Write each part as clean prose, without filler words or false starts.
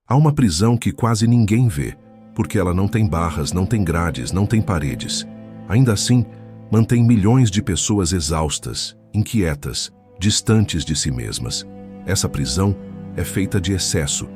Há uma prisão que quase ninguém vê, porque ela não tem barras, não tem grades, não tem paredes. Ainda assim, mantém milhões de pessoas exaustas, inquietas, distantes de si mesmas. Essa prisão é feita de excesso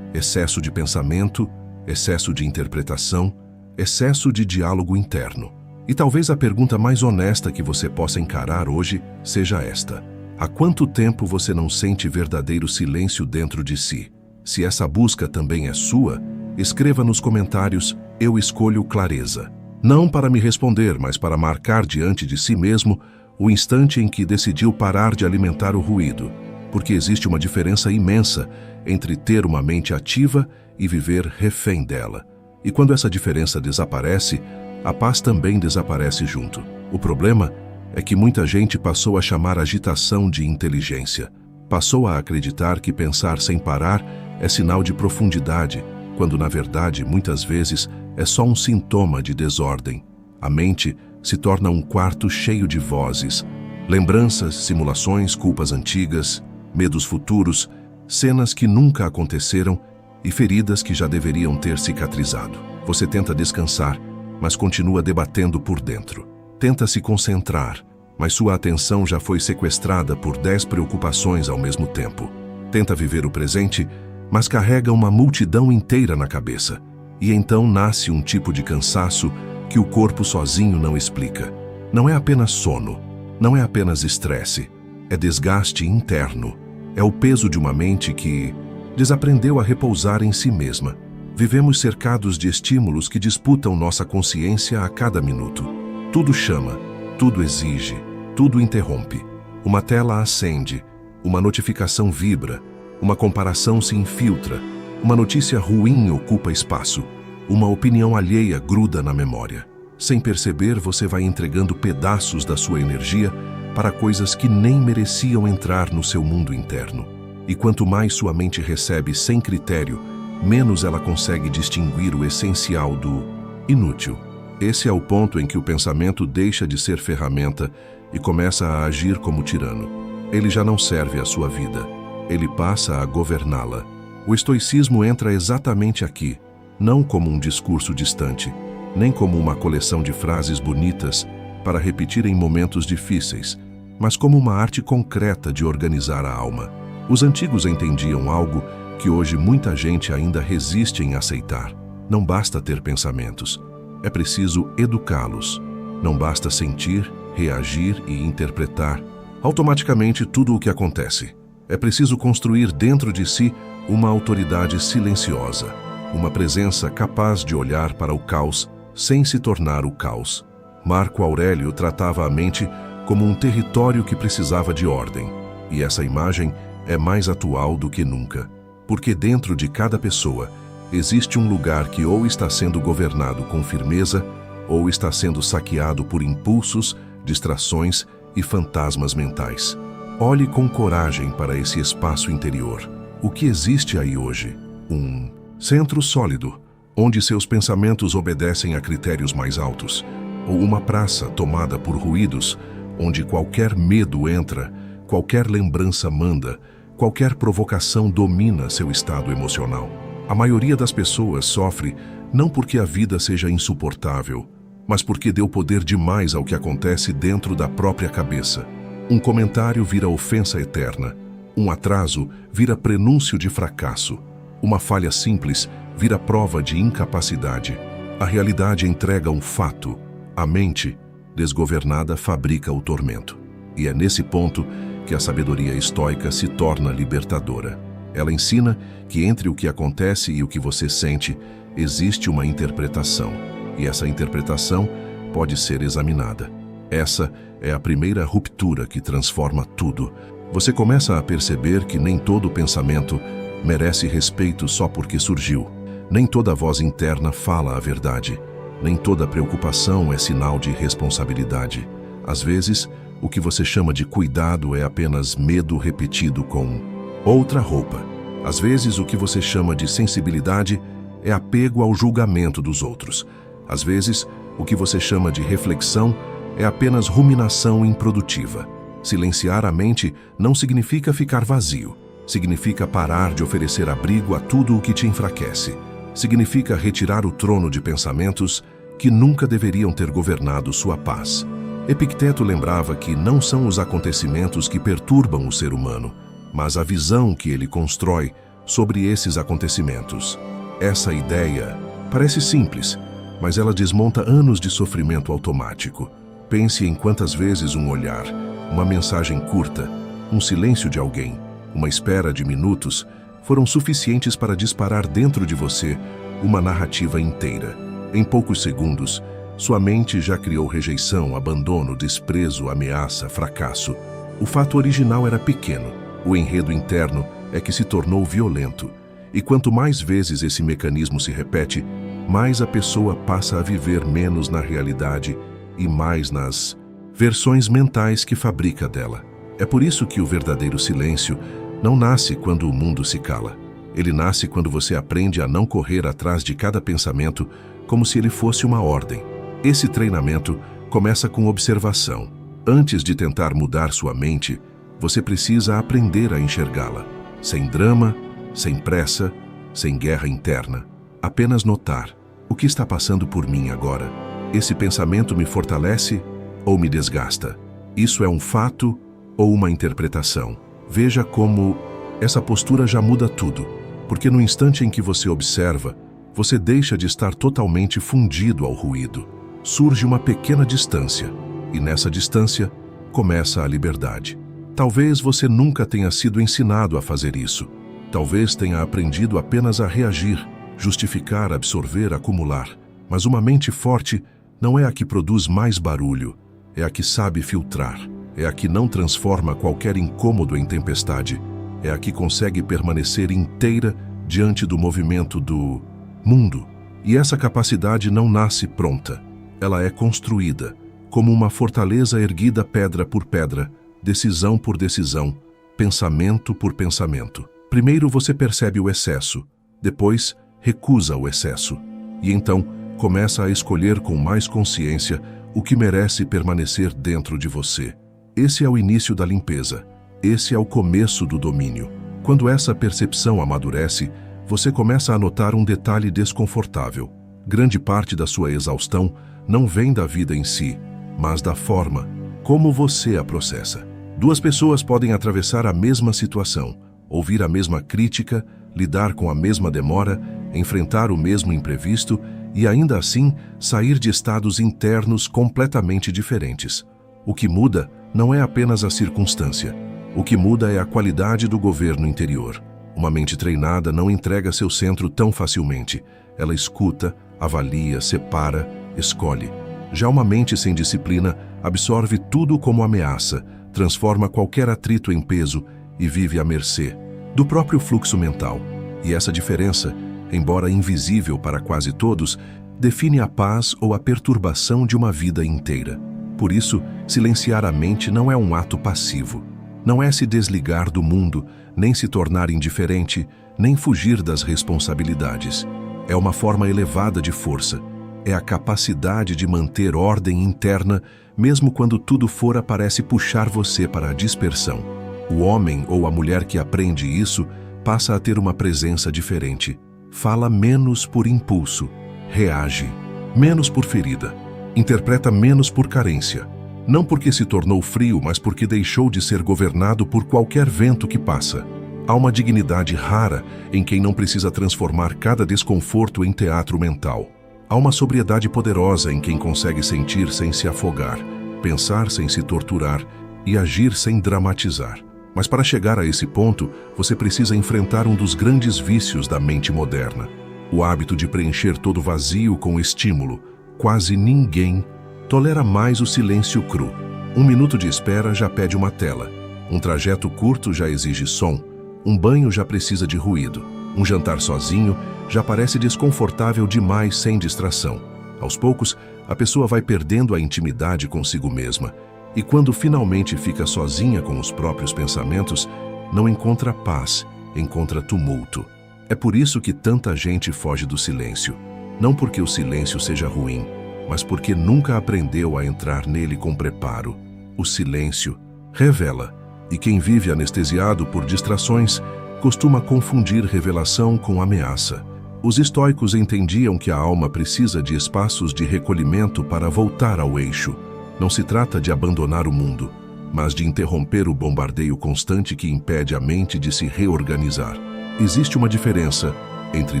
de pensamento, excesso de interpretação, excesso de diálogo interno. E talvez a pergunta mais honesta que você possa encarar hoje seja esta: há quanto tempo você não sente verdadeiro silêncio dentro de si? Se essa busca também é sua, escreva nos comentários: eu escolho clareza. Não para me responder, mas para marcar diante de si mesmo o instante em que decidiu parar de alimentar o ruído, porque existe uma diferença imensa entre ter uma mente ativa e viver refém dela. E quando essa diferença desaparece, a paz também desaparece junto. O problema é que muita gente passou a chamar agitação de inteligência. Passou a acreditar que pensar sem parar é sinal de profundidade, quando na verdade, muitas vezes, é só um sintoma de desordem. A mente se torna um quarto cheio de vozes, lembranças, simulações, culpas antigas, medos futuros, cenas que nunca aconteceram e feridas que já deveriam ter cicatrizado. Você tenta descansar, mas continua debatendo por dentro. Tenta se concentrar, mas sua atenção já foi sequestrada por 10 preocupações ao mesmo tempo. Tenta viver o presente, mas carrega uma multidão inteira na cabeça. E então nasce um tipo de cansaço que o corpo sozinho não explica. Não é apenas sono, não é apenas estresse, é desgaste interno. É o peso de uma mente que desaprendeu a repousar em si mesma. Vivemos cercados de estímulos que disputam nossa consciência a cada minuto. Tudo chama, tudo exige, tudo interrompe. Uma tela acende, uma notificação vibra, uma comparação se infiltra, uma notícia ruim ocupa espaço, uma opinião alheia gruda na memória. Sem perceber, você vai entregando pedaços da sua energia para coisas que nem mereciam entrar no seu mundo interno. E quanto mais sua mente recebe sem critério, menos ela consegue distinguir o essencial do inútil. Esse é o ponto em que o pensamento deixa de ser ferramenta e começa a agir como tirano. Ele já não serve à sua vida, ele passa a governá-la. O estoicismo entra exatamente aqui, não como um discurso distante, nem como uma coleção de frases bonitas para repetir em momentos difíceis, mas como uma arte concreta de organizar a alma. Os antigos entendiam algo que hoje muita gente ainda resiste em aceitar. Não basta ter pensamentos, é preciso educá-los. Não basta sentir, reagir e interpretar automaticamente tudo o que acontece. É preciso construir dentro de si uma autoridade silenciosa, uma presença capaz de olhar para o caos sem se tornar o caos. Marco Aurélio tratava a mente como um território que precisava de ordem, e essa imagem é mais atual do que nunca, porque dentro de cada pessoa existe um lugar que ou está sendo governado com firmeza, ou está sendo saqueado por impulsos, distrações e fantasmas mentais. Olhe com coragem para esse espaço interior. O que existe aí hoje? Um centro sólido, onde seus pensamentos obedecem a critérios mais altos, ou uma praça tomada por ruídos, onde qualquer medo entra, qualquer lembrança manda, qualquer provocação domina seu estado emocional. A maioria das pessoas sofre não porque a vida seja insuportável, mas porque deu poder demais ao que acontece dentro da própria cabeça. Um comentário vira ofensa eterna, um atraso vira prenúncio de fracasso, uma falha simples vira prova de incapacidade. A realidade entrega um fato, a mente, desgovernada, fabrica o tormento. E é nesse ponto que a sabedoria estoica se torna libertadora. Ela ensina que entre o que acontece e o que você sente, existe uma interpretação, e essa interpretação pode ser examinada. Essa é a primeira ruptura que transforma tudo. Você começa a perceber que nem todo pensamento merece respeito só porque surgiu. Nem toda voz interna fala a verdade. Nem toda preocupação é sinal de responsabilidade. Às vezes, o que você chama de cuidado é apenas medo repetido com outra roupa. Às vezes, o que você chama de sensibilidade é apego ao julgamento dos outros. Às vezes, o que você chama de reflexão é apenas ruminação improdutiva. Silenciar a mente não significa ficar vazio. Significa parar de oferecer abrigo a tudo o que te enfraquece. Significa retirar o trono de pensamentos que nunca deveriam ter governado sua paz. Epicteto lembrava que não são os acontecimentos que perturbam o ser humano, mas a visão que ele constrói sobre esses acontecimentos. Essa ideia parece simples, mas ela desmonta anos de sofrimento automático. Pense em quantas vezes um olhar, uma mensagem curta, um silêncio de alguém, uma espera de minutos foram suficientes para disparar dentro de você uma narrativa inteira. Em poucos segundos, sua mente já criou rejeição, abandono, desprezo, ameaça, fracasso. O fato original era pequeno, o enredo interno é que se tornou violento. E quanto mais vezes esse mecanismo se repete, mais a pessoa passa a viver menos na realidade e mais nas versões mentais que fabrica dela. É por isso que o verdadeiro silêncio não nasce quando o mundo se cala. Ele nasce quando você aprende a não correr atrás de cada pensamento como se ele fosse uma ordem. Esse treinamento começa com observação. Antes de tentar mudar sua mente, você precisa aprender a enxergá-la. Sem drama, sem pressa, sem guerra interna. Apenas notar: o que está passando por mim agora? Esse pensamento me fortalece ou me desgasta? Isso é um fato ou uma interpretação? Veja como essa postura já muda tudo, porque no instante em que você observa, você deixa de estar totalmente fundido ao ruído. Surge uma pequena distância, e nessa distância começa a liberdade. Talvez você nunca tenha sido ensinado a fazer isso. Talvez tenha aprendido apenas a reagir, justificar, absorver, acumular. Mas uma mente forte não é a que produz mais barulho, é a que sabe filtrar, é a que não transforma qualquer incômodo em tempestade, é a que consegue permanecer inteira diante do movimento do mundo. E essa capacidade não nasce pronta, ela é construída, como uma fortaleza erguida pedra por pedra, decisão por decisão, pensamento por pensamento. Primeiro você percebe o excesso, depois recusa o excesso, e então começa a escolher com mais consciência o que merece permanecer dentro de você. Esse é o início da limpeza, esse é o começo do domínio. Quando essa percepção amadurece, você começa a notar um detalhe desconfortável. Grande parte da sua exaustão não vem da vida em si, mas da forma como você a processa. Duas pessoas podem atravessar a mesma situação, ouvir a mesma crítica, lidar com a mesma demora, enfrentar o mesmo imprevisto e ainda assim sair de estados internos completamente diferentes. O que muda não é apenas a circunstância. O que muda é a qualidade do governo interior. Uma mente treinada não entrega seu centro tão facilmente. Ela escuta, avalia, separa, escolhe. Já uma mente sem disciplina absorve tudo como ameaça, transforma qualquer atrito em peso e vive à mercê do próprio fluxo mental. E essa diferença, embora invisível para quase todos, define a paz ou a perturbação de uma vida inteira. Por isso, silenciar a mente não é um ato passivo. Não é se desligar do mundo, nem se tornar indiferente, nem fugir das responsabilidades. É uma forma elevada de força. É a capacidade de manter ordem interna, mesmo quando tudo fora parece puxar você para a dispersão. O homem ou a mulher que aprende isso passa a ter uma presença diferente. Fala menos por impulso, reage menos por ferida, interpreta menos por carência. Não porque se tornou frio, mas porque deixou de ser governado por qualquer vento que passa. Há uma dignidade rara em quem não precisa transformar cada desconforto em teatro mental. Há uma sobriedade poderosa em quem consegue sentir sem se afogar, pensar sem se torturar e agir sem dramatizar. Mas para chegar a esse ponto, você precisa enfrentar um dos grandes vícios da mente moderna: o hábito de preencher todo vazio com estímulo. Quase ninguém tolera mais o silêncio cru. Um minuto de espera já pede uma tela. Um trajeto curto já exige som. Um banho já precisa de ruído. Um jantar sozinho já parece desconfortável demais sem distração. Aos poucos, a pessoa vai perdendo a intimidade consigo mesma. E quando finalmente fica sozinha com os próprios pensamentos, não encontra paz, encontra tumulto. É por isso que tanta gente foge do silêncio. Não porque o silêncio seja ruim, mas porque nunca aprendeu a entrar nele com preparo. O silêncio revela, e quem vive anestesiado por distrações costuma confundir revelação com ameaça. Os estoicos entendiam que a alma precisa de espaços de recolhimento para voltar ao eixo. Não se trata de abandonar o mundo, mas de interromper o bombardeio constante que impede a mente de se reorganizar. Existe uma diferença entre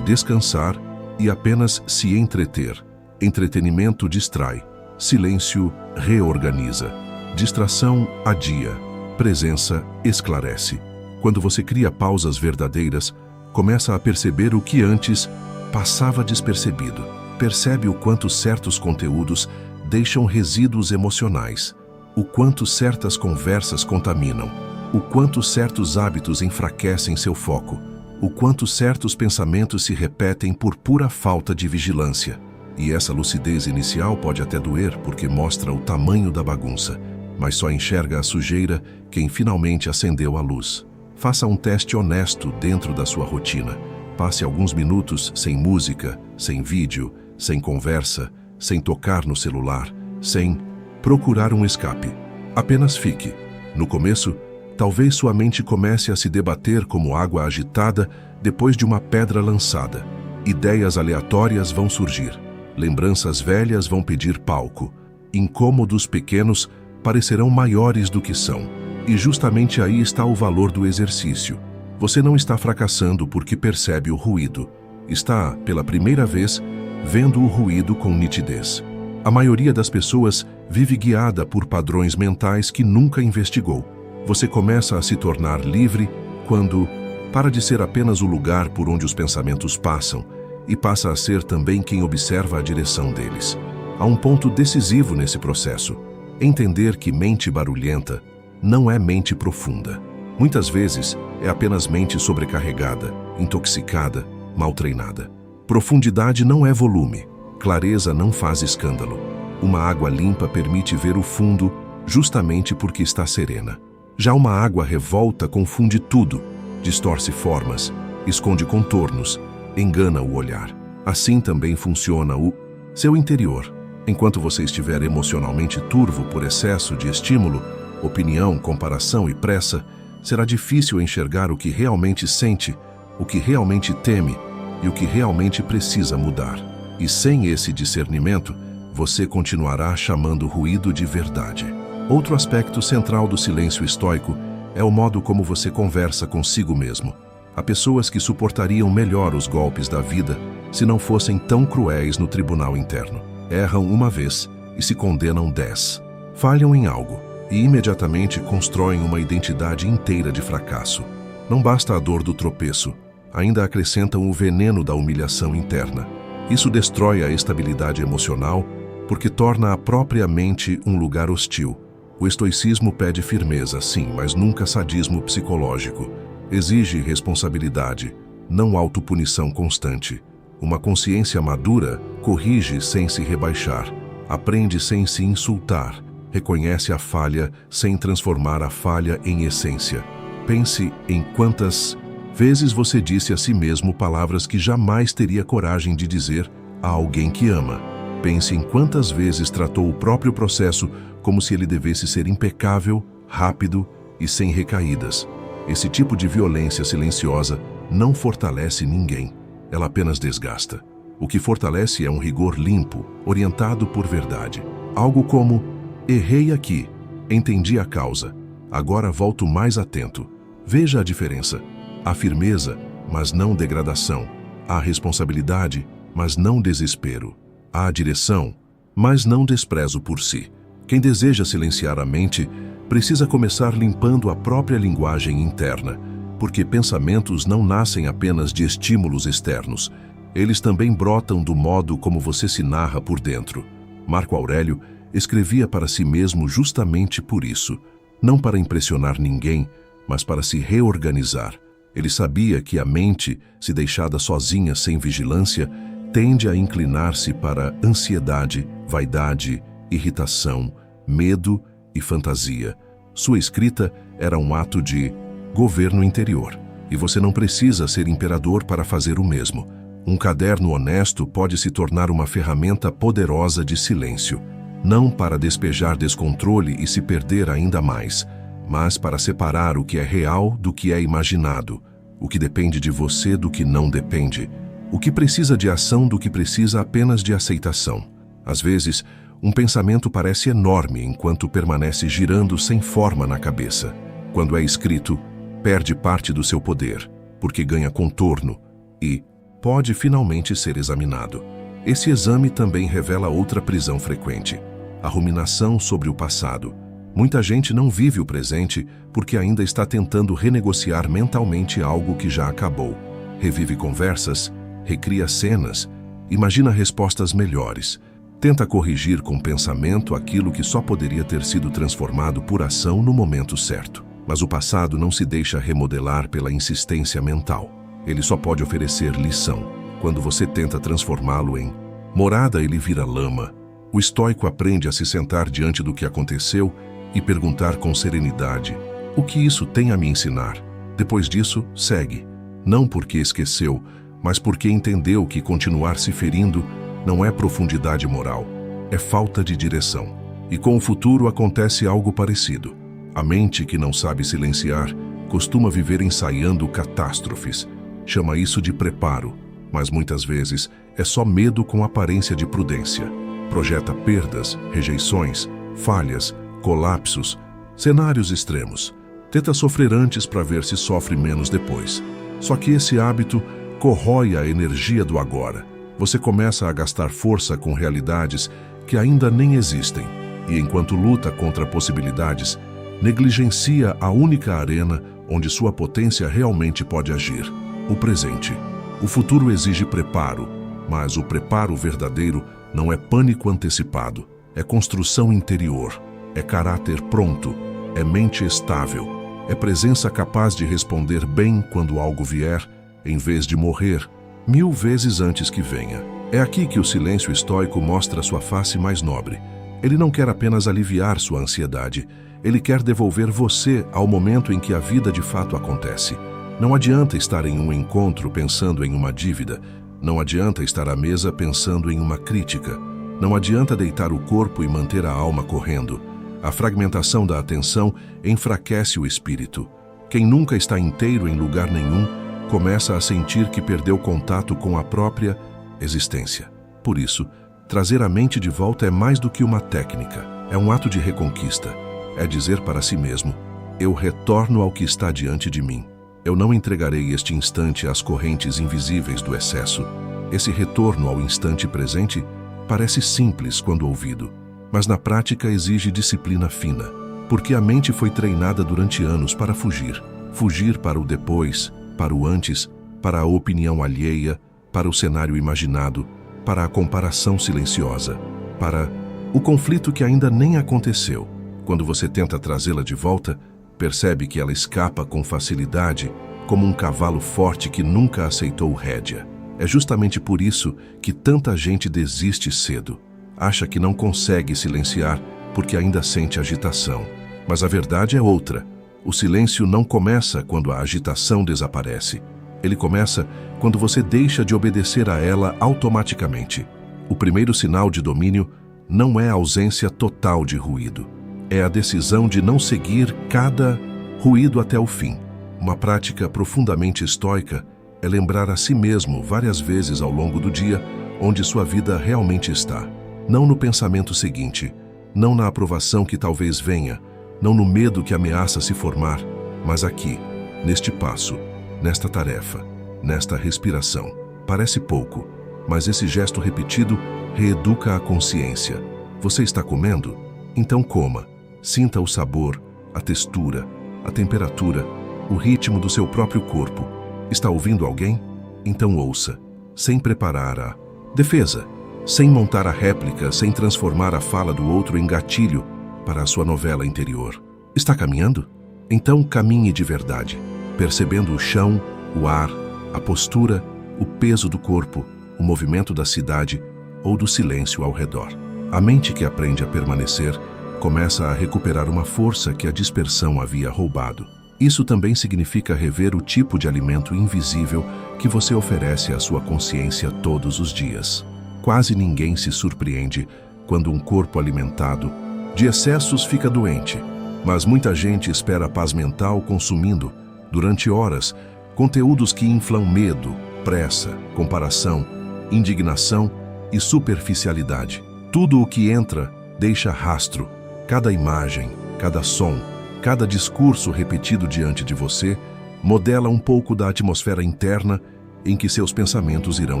descansar e apenas se entreter. Entretenimento distrai, silêncio reorganiza, distração adia, presença esclarece. Quando você cria pausas verdadeiras, começa a perceber o que antes passava despercebido. Percebe o quanto certos conteúdos deixam resíduos emocionais, o quanto certas conversas contaminam, o quanto certos hábitos enfraquecem seu foco, o quanto certos pensamentos se repetem por pura falta de vigilância. E essa lucidez inicial pode até doer porque mostra o tamanho da bagunça, mas só enxerga a sujeira quem finalmente acendeu a luz. Faça um teste honesto dentro da sua rotina. Passe alguns minutos sem música, sem vídeo, sem conversa, sem tocar no celular, sem procurar um escape. Apenas fique. No começo, talvez sua mente comece a se debater como água agitada depois de uma pedra lançada. Ideias aleatórias vão surgir. Lembranças velhas vão pedir palco. Incômodos pequenos parecerão maiores do que são. E justamente aí está o valor do exercício. Você não está fracassando porque percebe o ruído. Está, pela primeira vez, vendo o ruído com nitidez. A maioria das pessoas vive guiada por padrões mentais que nunca investigou. Você começa a se tornar livre quando para de ser apenas o lugar por onde os pensamentos passam e passa a ser também quem observa a direção deles. Há um ponto decisivo nesse processo: entender que mente barulhenta não é mente profunda. Muitas vezes é apenas mente sobrecarregada, intoxicada, mal treinada. Profundidade não é volume, clareza não faz escândalo. Uma água limpa permite ver o fundo justamente porque está serena. Já uma água revolta confunde tudo, distorce formas, esconde contornos, engana o olhar. Assim também funciona o seu interior. Enquanto você estiver emocionalmente turvo por excesso de estímulo, opinião, comparação e pressa, será difícil enxergar o que realmente sente, o que realmente teme e o que realmente precisa mudar. E sem esse discernimento, você continuará chamando o ruído de verdade. Outro aspecto central do silêncio estoico é o modo como você conversa consigo mesmo. Há pessoas que suportariam melhor os golpes da vida se não fossem tão cruéis no tribunal interno. Erram uma vez e se condenam 10. Falham em algo e imediatamente constroem uma identidade inteira de fracasso. Não basta a dor do tropeço, ainda acrescentam o veneno da humilhação interna. Isso destrói a estabilidade emocional porque torna a própria mente um lugar hostil. O estoicismo pede firmeza, sim, mas nunca sadismo psicológico. Exige responsabilidade, não autopunição constante. Uma consciência madura corrige sem se rebaixar, aprende sem se insultar, reconhece a falha sem transformar a falha em essência. Pense em quantas vezes você disse a si mesmo palavras que jamais teria coragem de dizer a alguém que ama. Pense em quantas vezes tratou o próprio processo como se ele devesse ser impecável, rápido e sem recaídas. Esse tipo de violência silenciosa não fortalece ninguém, ela apenas desgasta. O que fortalece é um rigor limpo, orientado por verdade. Algo como: errei aqui, entendi a causa, agora volto mais atento. Veja a diferença. Há firmeza, mas não degradação. Há responsabilidade, mas não desespero. Há direção, mas não desprezo por si. Quem deseja silenciar a mente precisa começar limpando a própria linguagem interna, porque pensamentos não nascem apenas de estímulos externos. Eles também brotam do modo como você se narra por dentro. Marco Aurélio escrevia para si mesmo justamente por isso, não para impressionar ninguém, mas para se reorganizar. Ele sabia que a mente, se deixada sozinha sem vigilância, tende a inclinar-se para ansiedade, vaidade, irritação, medo e fantasia. Sua escrita era um ato de governo interior, e você não precisa ser imperador para fazer o mesmo. Um caderno honesto pode se tornar uma ferramenta poderosa de silêncio, não para despejar descontrole e se perder ainda mais, mas para separar o que é real do que é imaginado. o que depende de você do que não depende, o que precisa de ação do que precisa apenas de aceitação. Às vezes, um pensamento parece enorme enquanto permanece girando sem forma na cabeça. Quando é escrito, perde parte do seu poder, porque ganha contorno e pode finalmente ser examinado. Esse exame também revela outra prisão frequente: a ruminação sobre o passado. Muita gente não vive o presente porque ainda está tentando renegociar mentalmente algo que já acabou. Revive conversas, recria cenas, imagina respostas melhores. Tenta corrigir com pensamento aquilo que só poderia ter sido transformado por ação no momento certo. Mas o passado não se deixa remodelar pela insistência mental. Ele só pode oferecer lição. Quando você tenta transformá-lo em morada, ele vira lama. O estoico aprende a se sentar diante do que aconteceu e perguntar com serenidade: o que isso tem a me ensinar? Depois disso, segue. Não porque esqueceu, mas porque entendeu que continuar se ferindo não é profundidade moral, é falta de direção. E com o futuro acontece algo parecido. A mente que não sabe silenciar costuma viver ensaiando catástrofes. Chama isso de preparo, mas muitas vezes é só medo com aparência de prudência. Projeta perdas, rejeições, falhas, colapsos, cenários extremos. Tenta sofrer antes para ver se sofre menos depois. Só que esse hábito corrói a energia do agora. Você começa a gastar força com realidades que ainda nem existem. E enquanto luta contra possibilidades, negligencia a única arena onde sua potência realmente pode agir: o presente. O futuro exige preparo, mas o preparo verdadeiro não é pânico antecipado, é construção interior, é caráter pronto, é mente estável, é presença capaz de responder bem quando algo vier, em vez de morrer 1000 vezes antes que venha. É aqui que o silêncio estoico mostra sua face mais nobre. Ele não quer apenas aliviar sua ansiedade, ele quer devolver você ao momento em que a vida de fato acontece. Não adianta estar em um encontro pensando em uma dívida, não adianta estar à mesa pensando em uma crítica, não adianta deitar o corpo e manter a alma correndo. A fragmentação da atenção enfraquece o espírito. Quem nunca está inteiro em lugar nenhum começa a sentir que perdeu contato com a própria existência. Por isso, trazer a mente de volta é mais do que uma técnica, é um ato de reconquista. É dizer para si mesmo: eu retorno ao que está diante de mim. Eu não entregarei este instante às correntes invisíveis do excesso. Esse retorno ao instante presente parece simples quando ouvido, mas na prática exige disciplina fina, porque a mente foi treinada durante anos para fugir. Fugir para o depois, para o antes, para a opinião alheia, para o cenário imaginado, para a comparação silenciosa, para o conflito que ainda nem aconteceu. Quando você tenta trazê-la de volta, percebe que ela escapa com facilidade, como um cavalo forte que nunca aceitou rédea. É justamente por isso que tanta gente desiste cedo. Acha que não consegue silenciar porque ainda sente agitação. Mas a verdade é outra. O silêncio não começa quando a agitação desaparece. Ele começa quando você deixa de obedecer a ela automaticamente. O primeiro sinal de domínio não é a ausência total de ruído. É a decisão de não seguir cada ruído até o fim. Uma prática profundamente estoica é lembrar a si mesmo várias vezes ao longo do dia onde sua vida realmente está. Não no pensamento seguinte, não na aprovação que talvez venha, não no medo que ameaça se formar, mas aqui, neste passo, nesta tarefa, nesta respiração. Parece pouco, mas esse gesto repetido reeduca a consciência. Você está comendo? Então coma. Sinta o sabor, a textura, a temperatura, o ritmo do seu próprio corpo. Está ouvindo alguém? Então ouça, sem preparar a defesa, sem montar a réplica, sem transformar a fala do outro em gatilho para a sua novela interior. Está caminhando? Então caminhe de verdade, percebendo o chão, o ar, a postura, o peso do corpo, o movimento da cidade ou do silêncio ao redor. A mente que aprende a permanecer começa a recuperar uma força que a dispersão havia roubado. Isso também significa rever o tipo de alimento invisível que você oferece à sua consciência todos os dias. Quase ninguém se surpreende quando um corpo alimentado de excessos fica doente, mas muita gente espera a paz mental consumindo, durante horas, Conteúdos que inflam medo, pressa, comparação, indignação e superficialidade. Tudo o que entra deixa rastro. Cada imagem, cada som, cada discurso repetido diante de você modela um pouco da atmosfera interna em que seus pensamentos irão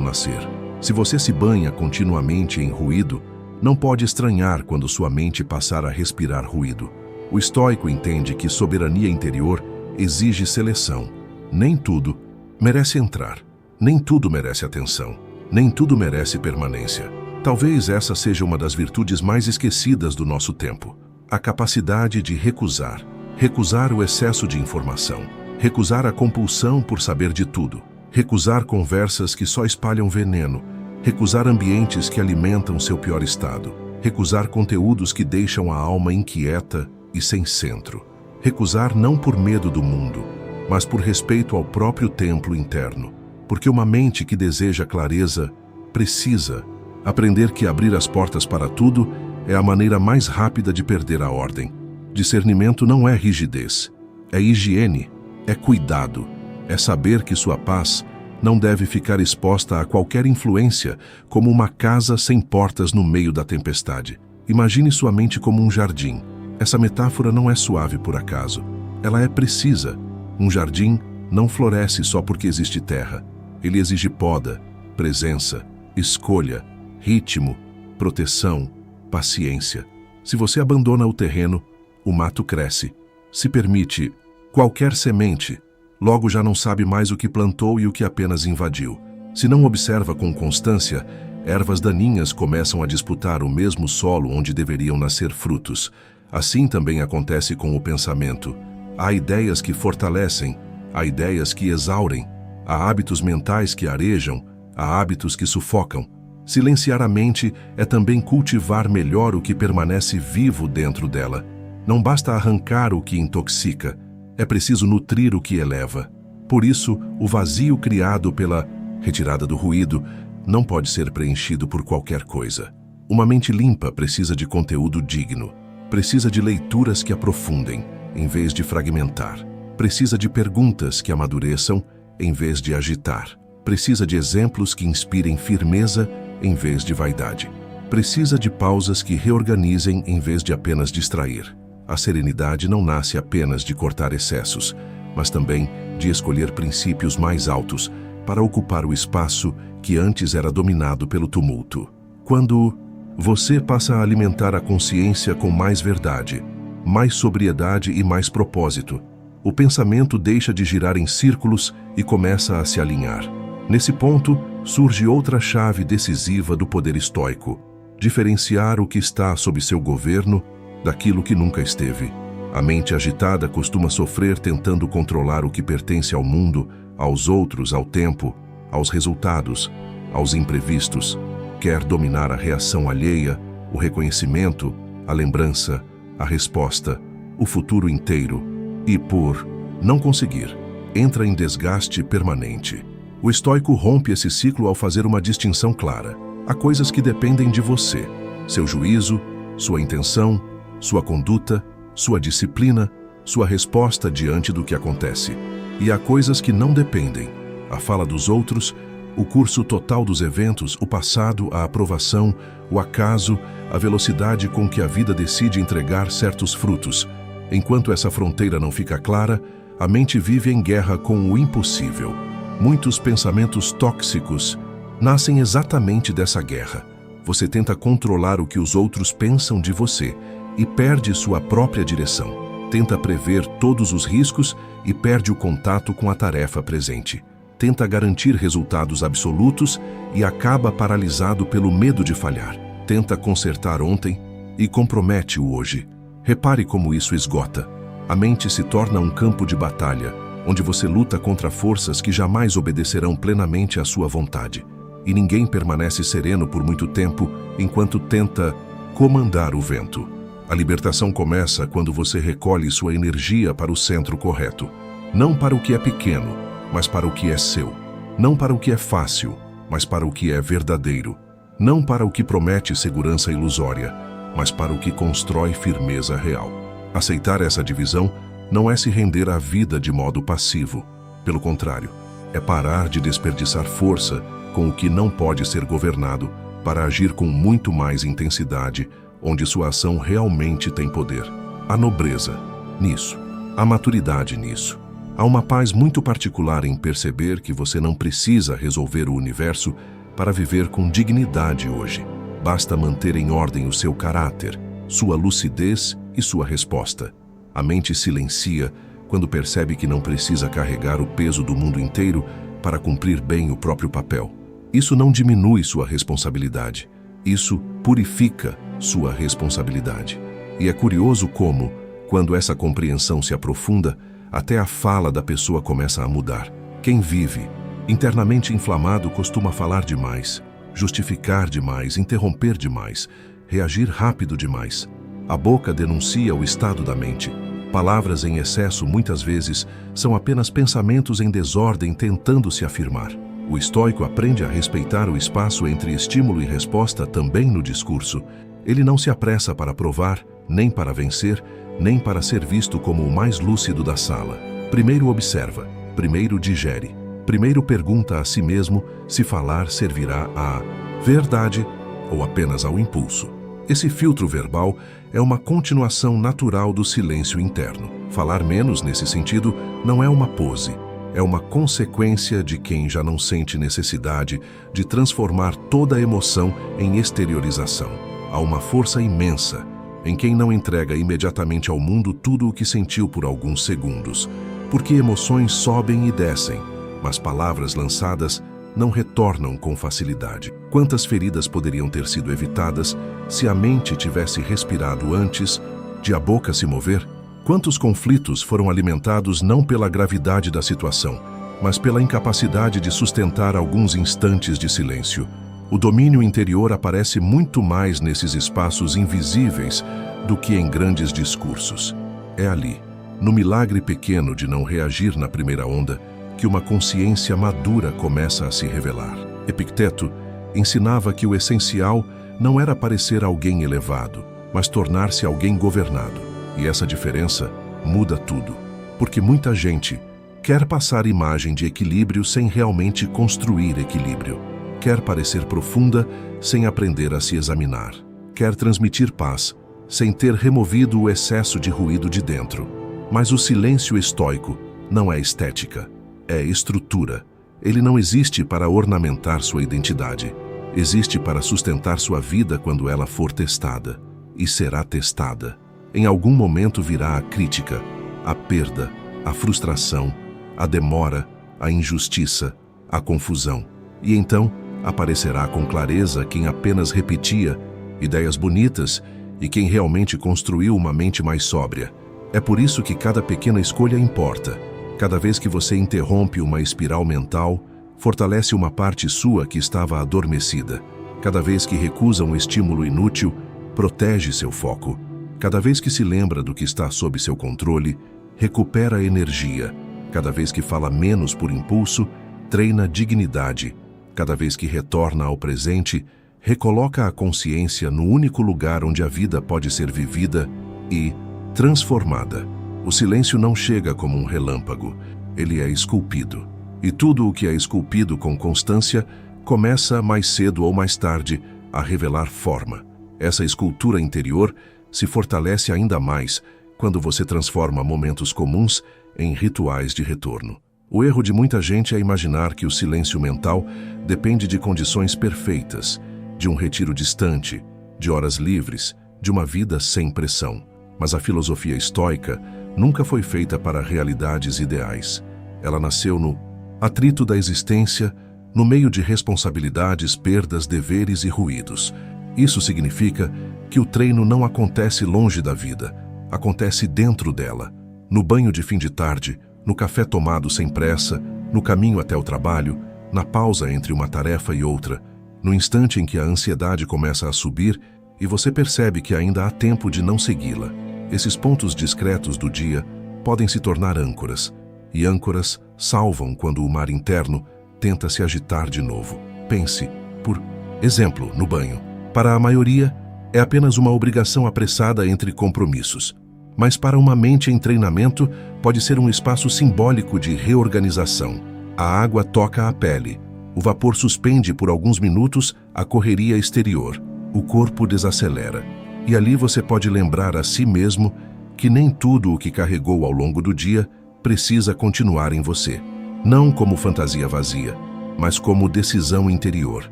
nascer. Se você se banha continuamente em ruído, não pode estranhar quando sua mente passar a respirar ruído. O estoico entende que soberania interior exige seleção. Nem tudo merece entrar, nem tudo merece atenção, nem tudo merece permanência. Talvez essa seja uma das virtudes mais esquecidas do nosso tempo. A capacidade de recusar. Recusar o excesso de informação. Recusar a compulsão por saber de tudo. Recusar conversas que só espalham veneno. Recusar ambientes que alimentam seu pior estado. Recusar conteúdos que deixam a alma inquieta e sem centro. Recusar não por medo do mundo, mas por respeito ao próprio templo interno. Porque uma mente que deseja clareza precisa aprender que abrir as portas para tudo é a maneira mais rápida de perder a ordem. Discernimento não é rigidez, é higiene, é cuidado, é saber que sua paz não deve ficar exposta a qualquer influência, como uma casa sem portas no meio da tempestade. Imagine sua mente como um jardim. Essa metáfora não é suave por acaso. Ela é precisa. Um jardim não floresce só porque existe terra. Ele exige poda, presença, escolha, ritmo, proteção, paciência. Se você abandona o terreno, o mato cresce. Se permite qualquer semente, logo já não sabe mais o que plantou e o que apenas invadiu. Se não observa com constância, ervas daninhas começam a disputar o mesmo solo onde deveriam nascer frutos. Assim também acontece com o pensamento. Há ideias que fortalecem, há ideias que exaurem, há hábitos mentais que arejam, há hábitos que sufocam. Silenciar a mente é também cultivar melhor o que permanece vivo dentro dela. Não basta arrancar o que intoxica, é preciso nutrir o que eleva. Por isso, o vazio criado pela retirada do ruído não pode ser preenchido por qualquer coisa. Uma mente limpa precisa de conteúdo digno. Precisa de leituras que aprofundem, em vez de fragmentar. Precisa de perguntas que amadureçam, em vez de agitar. Precisa de exemplos que inspirem firmeza, em vez de vaidade. Precisa de pausas que reorganizem, em vez de apenas distrair. A serenidade não nasce apenas de cortar excessos, mas também de escolher princípios mais altos para ocupar o espaço que antes era dominado pelo tumulto. Quando você passa a alimentar a consciência com mais verdade, mais sobriedade e mais propósito, o pensamento deixa de girar em círculos e começa a se alinhar. Nesse ponto, surge outra chave decisiva do poder estoico: diferenciar o que está sob seu governo daquilo que nunca esteve. A mente agitada costuma sofrer tentando controlar o que pertence ao mundo, aos outros, ao tempo, aos resultados, aos imprevistos. Quer dominar a reação alheia, o reconhecimento, a lembrança, a resposta, o futuro inteiro. E por não conseguir, entra em desgaste permanente. O estoico rompe esse ciclo ao fazer uma distinção clara. Há coisas que dependem de você, seu juízo, sua intenção, sua conduta, sua disciplina, sua resposta diante do que acontece. E há coisas que não dependem. A fala dos outros, o curso total dos eventos, o passado, a aprovação, o acaso, a velocidade com que a vida decide entregar certos frutos. Enquanto essa fronteira não fica clara, a mente vive em guerra com o impossível. Muitos pensamentos tóxicos nascem exatamente dessa guerra. Você tenta controlar o que os outros pensam de você e perde sua própria direção. Tenta prever todos os riscos e perde o contato com a tarefa presente. Tenta garantir resultados absolutos e acaba paralisado pelo medo de falhar. Tenta consertar ontem e compromete o hoje. Repare como isso esgota. A mente se torna um campo de batalha, onde você luta contra forças que jamais obedecerão plenamente à sua vontade. E ninguém permanece sereno por muito tempo enquanto tenta comandar o vento. A libertação começa quando você recolhe sua energia para o centro correto. Não para o que é pequeno, mas para o que é seu. Não para o que é fácil, mas para o que é verdadeiro. Não para o que promete segurança ilusória, mas para o que constrói firmeza real. Aceitar essa divisão não é se render à vida de modo passivo, Pelo contrário, é parar de desperdiçar força com o que não pode ser governado para agir com muito mais intensidade, onde sua ação realmente tem poder. Há nobreza nisso, há maturidade nisso. Há uma paz muito particular em perceber que você não precisa resolver o universo para viver com dignidade hoje. Basta manter em ordem o seu caráter, sua lucidez e sua resposta. A mente silencia quando percebe que não precisa carregar o peso do mundo inteiro para cumprir bem o próprio papel. Isso não diminui sua responsabilidade. Isso purifica sua responsabilidade. E é curioso como, quando essa compreensão se aprofunda, até a fala da pessoa começa a mudar. Quem vive internamente inflamado costuma falar demais, justificar demais, interromper demais, reagir rápido demais. A boca denuncia o estado da mente. Palavras em excesso, muitas vezes, são apenas pensamentos em desordem tentando se afirmar. O estoico aprende a respeitar o espaço entre estímulo e resposta também no discurso. Ele não se apressa para provar, nem para vencer, nem para ser visto como o mais lúcido da sala. Primeiro observa, primeiro digere, primeiro pergunta a si mesmo se falar servirá à verdade ou apenas ao impulso. Esse filtro verbal é uma continuação natural do silêncio interno. Falar menos, nesse sentido, não é uma pose, é uma consequência de quem já não sente necessidade de transformar toda a emoção em exteriorização. Há uma força imensa em quem não entrega imediatamente ao mundo tudo o que sentiu por alguns segundos, porque emoções sobem e descem, mas palavras lançadas não retornam com facilidade. Quantas feridas poderiam ter sido evitadas se a mente tivesse respirado antes de a boca se mover? Quantos conflitos foram alimentados não pela gravidade da situação, mas pela incapacidade de sustentar alguns instantes de silêncio? O domínio interior aparece muito mais nesses espaços invisíveis do que em grandes discursos. É ali, no milagre pequeno de não reagir na primeira onda, que uma consciência madura começa a se revelar. Epicteto ensinava que o essencial não era parecer alguém elevado, mas tornar-se alguém governado. E essa diferença muda tudo, porque muita gente quer passar imagem de equilíbrio sem realmente construir equilíbrio. Quer parecer profunda sem aprender a se examinar. Quer transmitir paz sem ter removido o excesso de ruído de dentro. Mas o silêncio estoico não é estética, é estrutura. Ele não existe para ornamentar sua identidade. Existe para sustentar sua vida quando ela for testada. E será testada. Em algum momento virá a crítica, a perda, a frustração, a demora, a injustiça, a confusão. E então aparecerá com clareza quem apenas repetia ideias bonitas e quem realmente construiu uma mente mais sóbria. É por isso que cada pequena escolha importa. Cada vez que você interrompe uma espiral mental, fortalece uma parte sua que estava adormecida. Cada vez que recusa um estímulo inútil, protege seu foco. Cada vez que se lembra do que está sob seu controle, recupera a energia. Cada vez que fala menos por impulso, treina dignidade. Cada vez que retorna ao presente, recoloca a consciência no único lugar onde a vida pode ser vivida e transformada. O silêncio não chega como um relâmpago, ele é esculpido. E tudo o que é esculpido com constância começa, mais cedo ou mais tarde, a revelar forma. Essa escultura interior se fortalece ainda mais quando você transforma momentos comuns em rituais de retorno. O erro de muita gente é imaginar que o silêncio mental depende de condições perfeitas, de um retiro distante, de horas livres, de uma vida sem pressão. Mas a filosofia estoica nunca foi feita para realidades ideais. Ela nasceu no atrito da existência, no meio de responsabilidades, perdas, deveres e ruídos. Isso significa que o treino não acontece longe da vida, acontece dentro dela, no banho de fim de tarde, no café tomado sem pressa, no caminho até o trabalho, na pausa entre uma tarefa e outra, no instante em que a ansiedade começa a subir e você percebe que ainda há tempo de não segui-la. Esses pontos discretos do dia podem se tornar âncoras, e âncoras salvam quando o mar interno tenta se agitar de novo. Pense, por exemplo, no banho. Para a maioria, é apenas uma obrigação apressada entre compromissos. Mas para uma mente em treinamento, pode ser um espaço simbólico de reorganização. A água toca a pele. O vapor suspende por alguns minutos a correria exterior. O corpo desacelera. E ali você pode lembrar a si mesmo que nem tudo o que carregou ao longo do dia precisa continuar em você. Não como fantasia vazia, mas como decisão interior.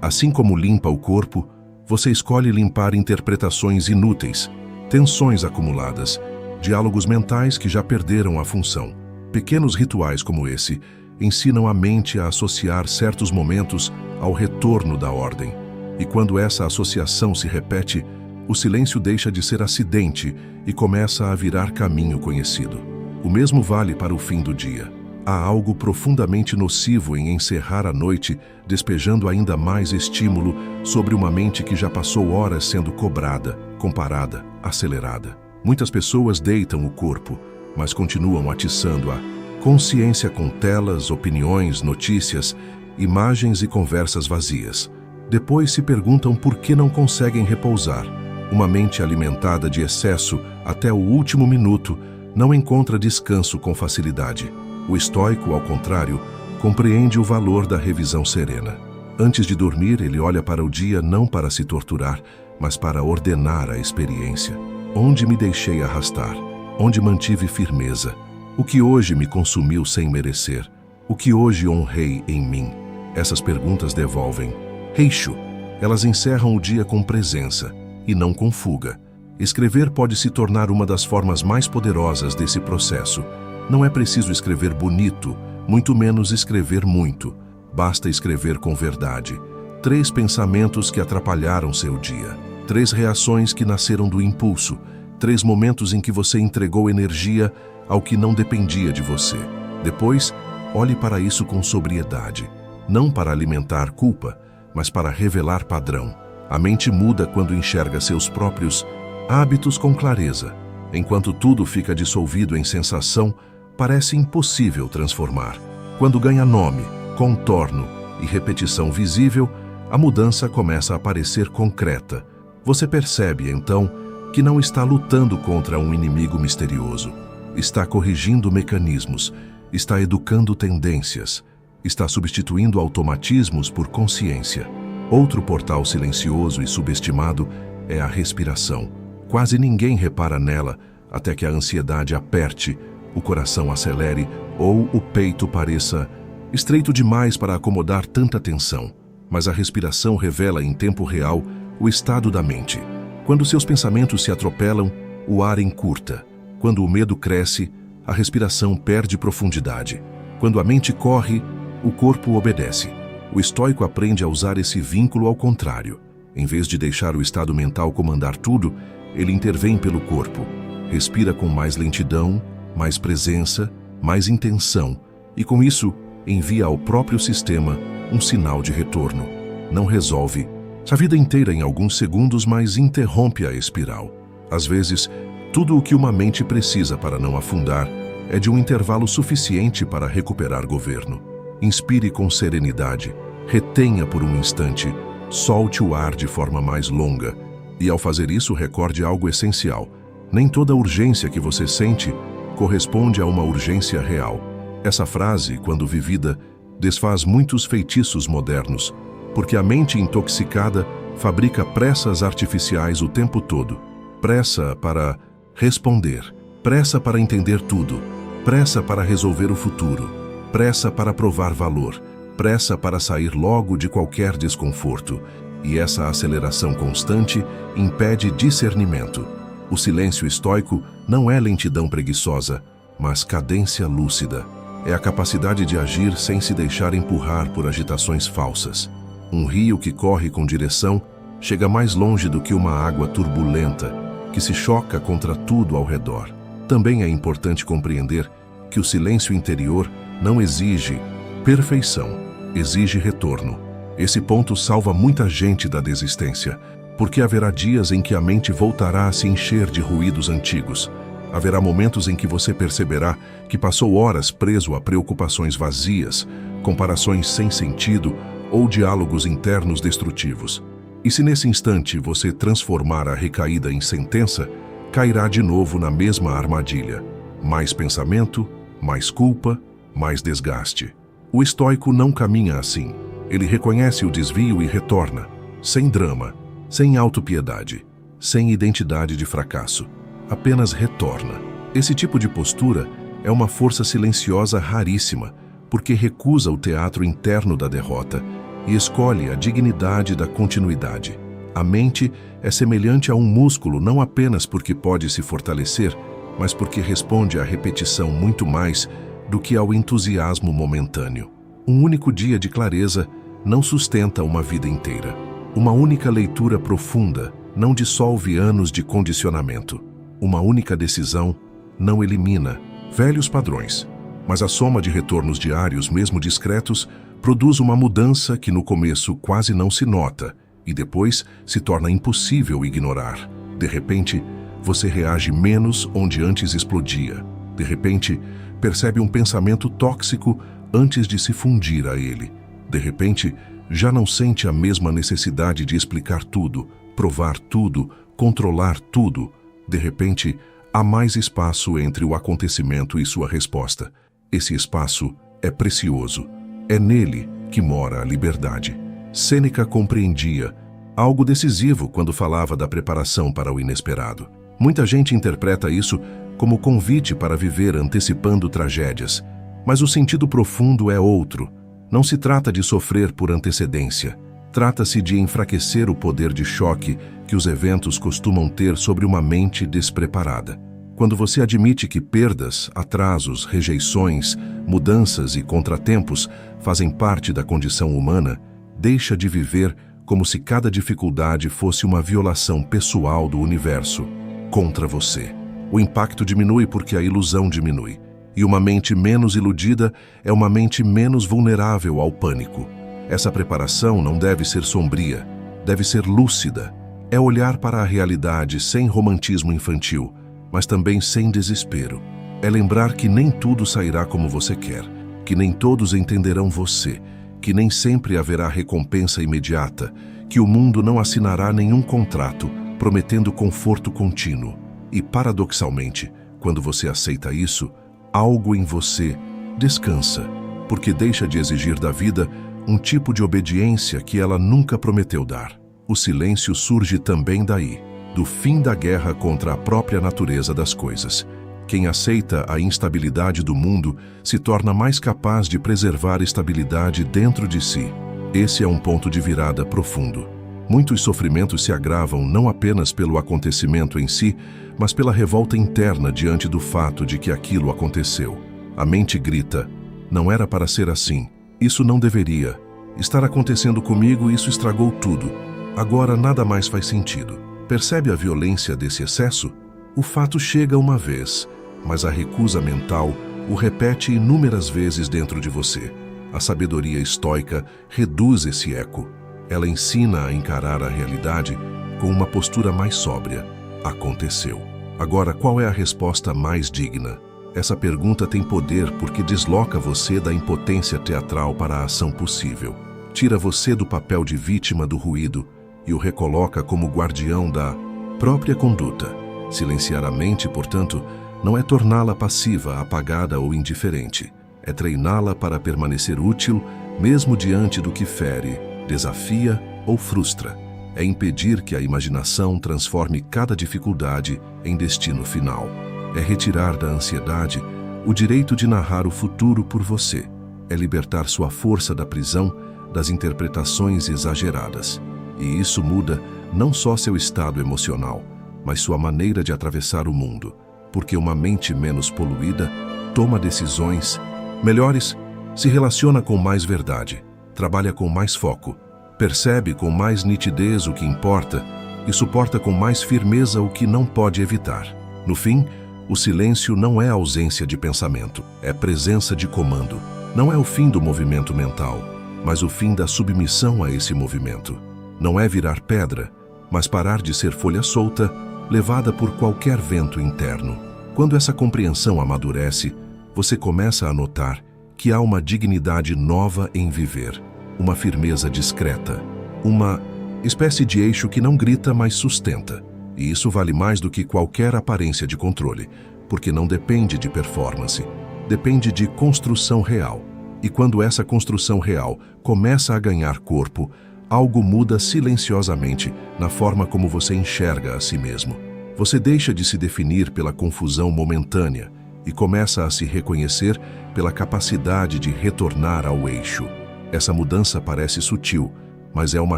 Assim como limpa o corpo, você escolhe limpar interpretações inúteis, tensões acumuladas, diálogos mentais que já perderam a função. Pequenos rituais como esse ensinam a mente a associar certos momentos ao retorno da ordem. E quando essa associação se repete, o silêncio deixa de ser acidente e começa a virar caminho conhecido. O mesmo vale para o fim do dia. Há algo profundamente nocivo em encerrar a noite, despejando ainda mais estímulo sobre uma mente que já passou horas sendo cobrada, comparada, acelerada. Muitas pessoas deitam o corpo, mas continuam atiçando a consciência com telas, opiniões, notícias, imagens e conversas vazias. Depois se perguntam por que não conseguem repousar. Uma mente alimentada de excesso até o último minuto não encontra descanso com facilidade. O estoico, ao contrário, compreende o valor da revisão serena. Antes de dormir, ele olha para o dia não para se torturar, mas para ordenar a experiência. Onde me deixei arrastar? Onde mantive firmeza? O que hoje me consumiu sem merecer? O que hoje honrei em mim? Essas perguntas devolvem Heishu. Elas encerram o dia com presença e não com fuga. Escrever pode se tornar uma das formas mais poderosas desse processo. Não é preciso escrever bonito, muito menos escrever muito. Basta escrever com verdade. 3 pensamentos que atrapalharam seu dia. 3 reações que nasceram do impulso. 3 momentos em que você entregou energia ao que não dependia de você. Depois, olhe para isso com sobriedade. Não para alimentar culpa, mas para revelar padrão. A mente muda quando enxerga seus próprios hábitos com clareza. Enquanto tudo fica dissolvido em sensação, parece impossível transformar. Quando ganha nome, contorno e repetição visível, a mudança começa a parecer concreta. Você percebe, então, que não está lutando contra um inimigo misterioso. Está corrigindo mecanismos, está educando tendências, está substituindo automatismos por consciência. Outro portal silencioso e subestimado é a respiração. Quase ninguém repara nela até que a ansiedade aperte, o coração acelere ou o peito pareça estreito demais para acomodar tanta tensão. Mas a respiração revela em tempo real o estado da mente. Quando seus pensamentos se atropelam, o ar encurta. Quando o medo cresce, a respiração perde profundidade. Quando a mente corre, o corpo obedece. O estoico aprende a usar esse vínculo ao contrário. Em vez de deixar o estado mental comandar tudo, ele intervém pelo corpo. Respira com mais lentidão, mais presença, mais intenção, e com isso envia ao próprio sistema um sinal de retorno. Não resolve a vida inteira em alguns segundos, mas interrompe a espiral. Às vezes, tudo o que uma mente precisa para não afundar é de um intervalo suficiente para recuperar governo. Inspire com serenidade, retenha por um instante, solte o ar de forma mais longa e, ao fazer isso, recorde algo essencial. Nem toda urgência que você sente corresponde a uma urgência real. Essa frase, quando vivida, desfaz muitos feitiços modernos, porque a mente intoxicada fabrica pressas artificiais o tempo todo. Pressa para responder, pressa para entender tudo, pressa para resolver o futuro, pressa para provar valor, pressa para sair logo de qualquer desconforto. E essa aceleração constante impede discernimento. O silêncio estoico não é lentidão preguiçosa, mas cadência lúcida. É a capacidade de agir sem se deixar empurrar por agitações falsas. Um rio que corre com direção chega mais longe do que uma água turbulenta, que se choca contra tudo ao redor. Também é importante compreender que o silêncio interior não exige perfeição, exige retorno. Esse ponto salva muita gente da desistência, porque haverá dias em que a mente voltará a se encher de ruídos antigos. Haverá momentos em que você perceberá que passou horas preso a preocupações vazias, comparações sem sentido ou diálogos internos destrutivos. E se nesse instante você transformar a recaída em sentença, cairá de novo na mesma armadilha. Mais pensamento, mais culpa, mais desgaste. O estoico não caminha assim. Ele reconhece o desvio e retorna, sem drama, sem autopiedade, sem identidade de fracasso. Apenas retorna. Esse tipo de postura é uma força silenciosa raríssima, porque recusa o teatro interno da derrota e escolhe a dignidade da continuidade. A mente é semelhante a um músculo não apenas porque pode se fortalecer, mas porque responde à repetição muito mais do que ao entusiasmo momentâneo. Um único dia de clareza não sustenta uma vida inteira. Uma única leitura profunda não dissolve anos de condicionamento. Uma única decisão não elimina velhos padrões, mas a soma de retornos diários, mesmo discretos, produz uma mudança que no começo quase não se nota e depois se torna impossível ignorar. De repente, você reage menos onde antes explodia. De repente, percebe um pensamento tóxico antes de se fundir a ele. De repente, já não sente a mesma necessidade de explicar tudo, provar tudo, controlar tudo. De repente, há mais espaço entre o acontecimento e sua resposta. Esse espaço é precioso. É nele que mora a liberdade. Sêneca compreendia algo decisivo quando falava da preparação para o inesperado. Muita gente interpreta isso como convite para viver antecipando tragédias, mas o sentido profundo é outro. Não se trata de sofrer por antecedência. Trata-se de enfraquecer o poder de choque que os eventos costumam ter sobre uma mente despreparada. Quando você admite que perdas, atrasos, rejeições, mudanças e contratempos fazem parte da condição humana, deixa de viver como se cada dificuldade fosse uma violação pessoal do universo contra você. O impacto diminui porque a ilusão diminui. E uma mente menos iludida é uma mente menos vulnerável ao pânico. Essa preparação não deve ser sombria, deve ser lúcida. É olhar para a realidade sem romantismo infantil, mas também sem desespero. É lembrar que nem tudo sairá como você quer, que nem todos entenderão você, que nem sempre haverá recompensa imediata, que o mundo não assinará nenhum contrato prometendo conforto contínuo. E, paradoxalmente, quando você aceita isso, algo em você descansa, porque deixa de exigir da vida um tipo de obediência que ela nunca prometeu dar. O silêncio surge também daí, do fim da guerra contra a própria natureza das coisas. Quem aceita a instabilidade do mundo se torna mais capaz de preservar estabilidade dentro de si. Esse é um ponto de virada profundo. Muitos sofrimentos se agravam não apenas pelo acontecimento em si, mas pela revolta interna diante do fato de que aquilo aconteceu. A mente grita: não era para ser assim, isso não deveria. Estar acontecendo comigo, isso estragou tudo. Agora nada mais faz sentido. Percebe a violência desse excesso? O fato chega uma vez, mas a recusa mental o repete inúmeras vezes dentro de você. A sabedoria estoica reduz esse eco. Ela ensina a encarar a realidade com uma postura mais sóbria. Aconteceu. Agora, qual é a resposta mais digna? Essa pergunta tem poder porque desloca você da impotência teatral para a ação possível. Tira você do papel de vítima do ruído e o recoloca como guardião da própria conduta. Silenciar a mente, portanto, não é torná-la passiva, apagada ou indiferente. É treiná-la para permanecer útil, mesmo diante do que fere, desafia ou frustra. É impedir que a imaginação transforme cada dificuldade em destino final. É retirar da ansiedade o direito de narrar o futuro por você. É libertar sua força da prisão das interpretações exageradas. E isso muda não só seu estado emocional, mas sua maneira de atravessar o mundo. Porque uma mente menos poluída toma decisões melhores, se relaciona com mais verdade, trabalha com mais foco, percebe com mais nitidez o que importa e suporta com mais firmeza o que não pode evitar. No fim, o silêncio não é ausência de pensamento, é presença de comando. Não é o fim do movimento mental, mas o fim da submissão a esse movimento. Não é virar pedra, mas parar de ser folha solta, levada por qualquer vento interno. Quando essa compreensão amadurece, você começa a notar que há uma dignidade nova em viver, uma firmeza discreta, uma espécie de eixo que não grita, mas sustenta. E isso vale mais do que qualquer aparência de controle, porque não depende de performance, depende de construção real. E quando essa construção real começa a ganhar corpo, algo muda silenciosamente na forma como você enxerga a si mesmo. Você deixa de se definir pela confusão momentânea e começa a se reconhecer pela capacidade de retornar ao eixo. Essa mudança parece sutil, mas é uma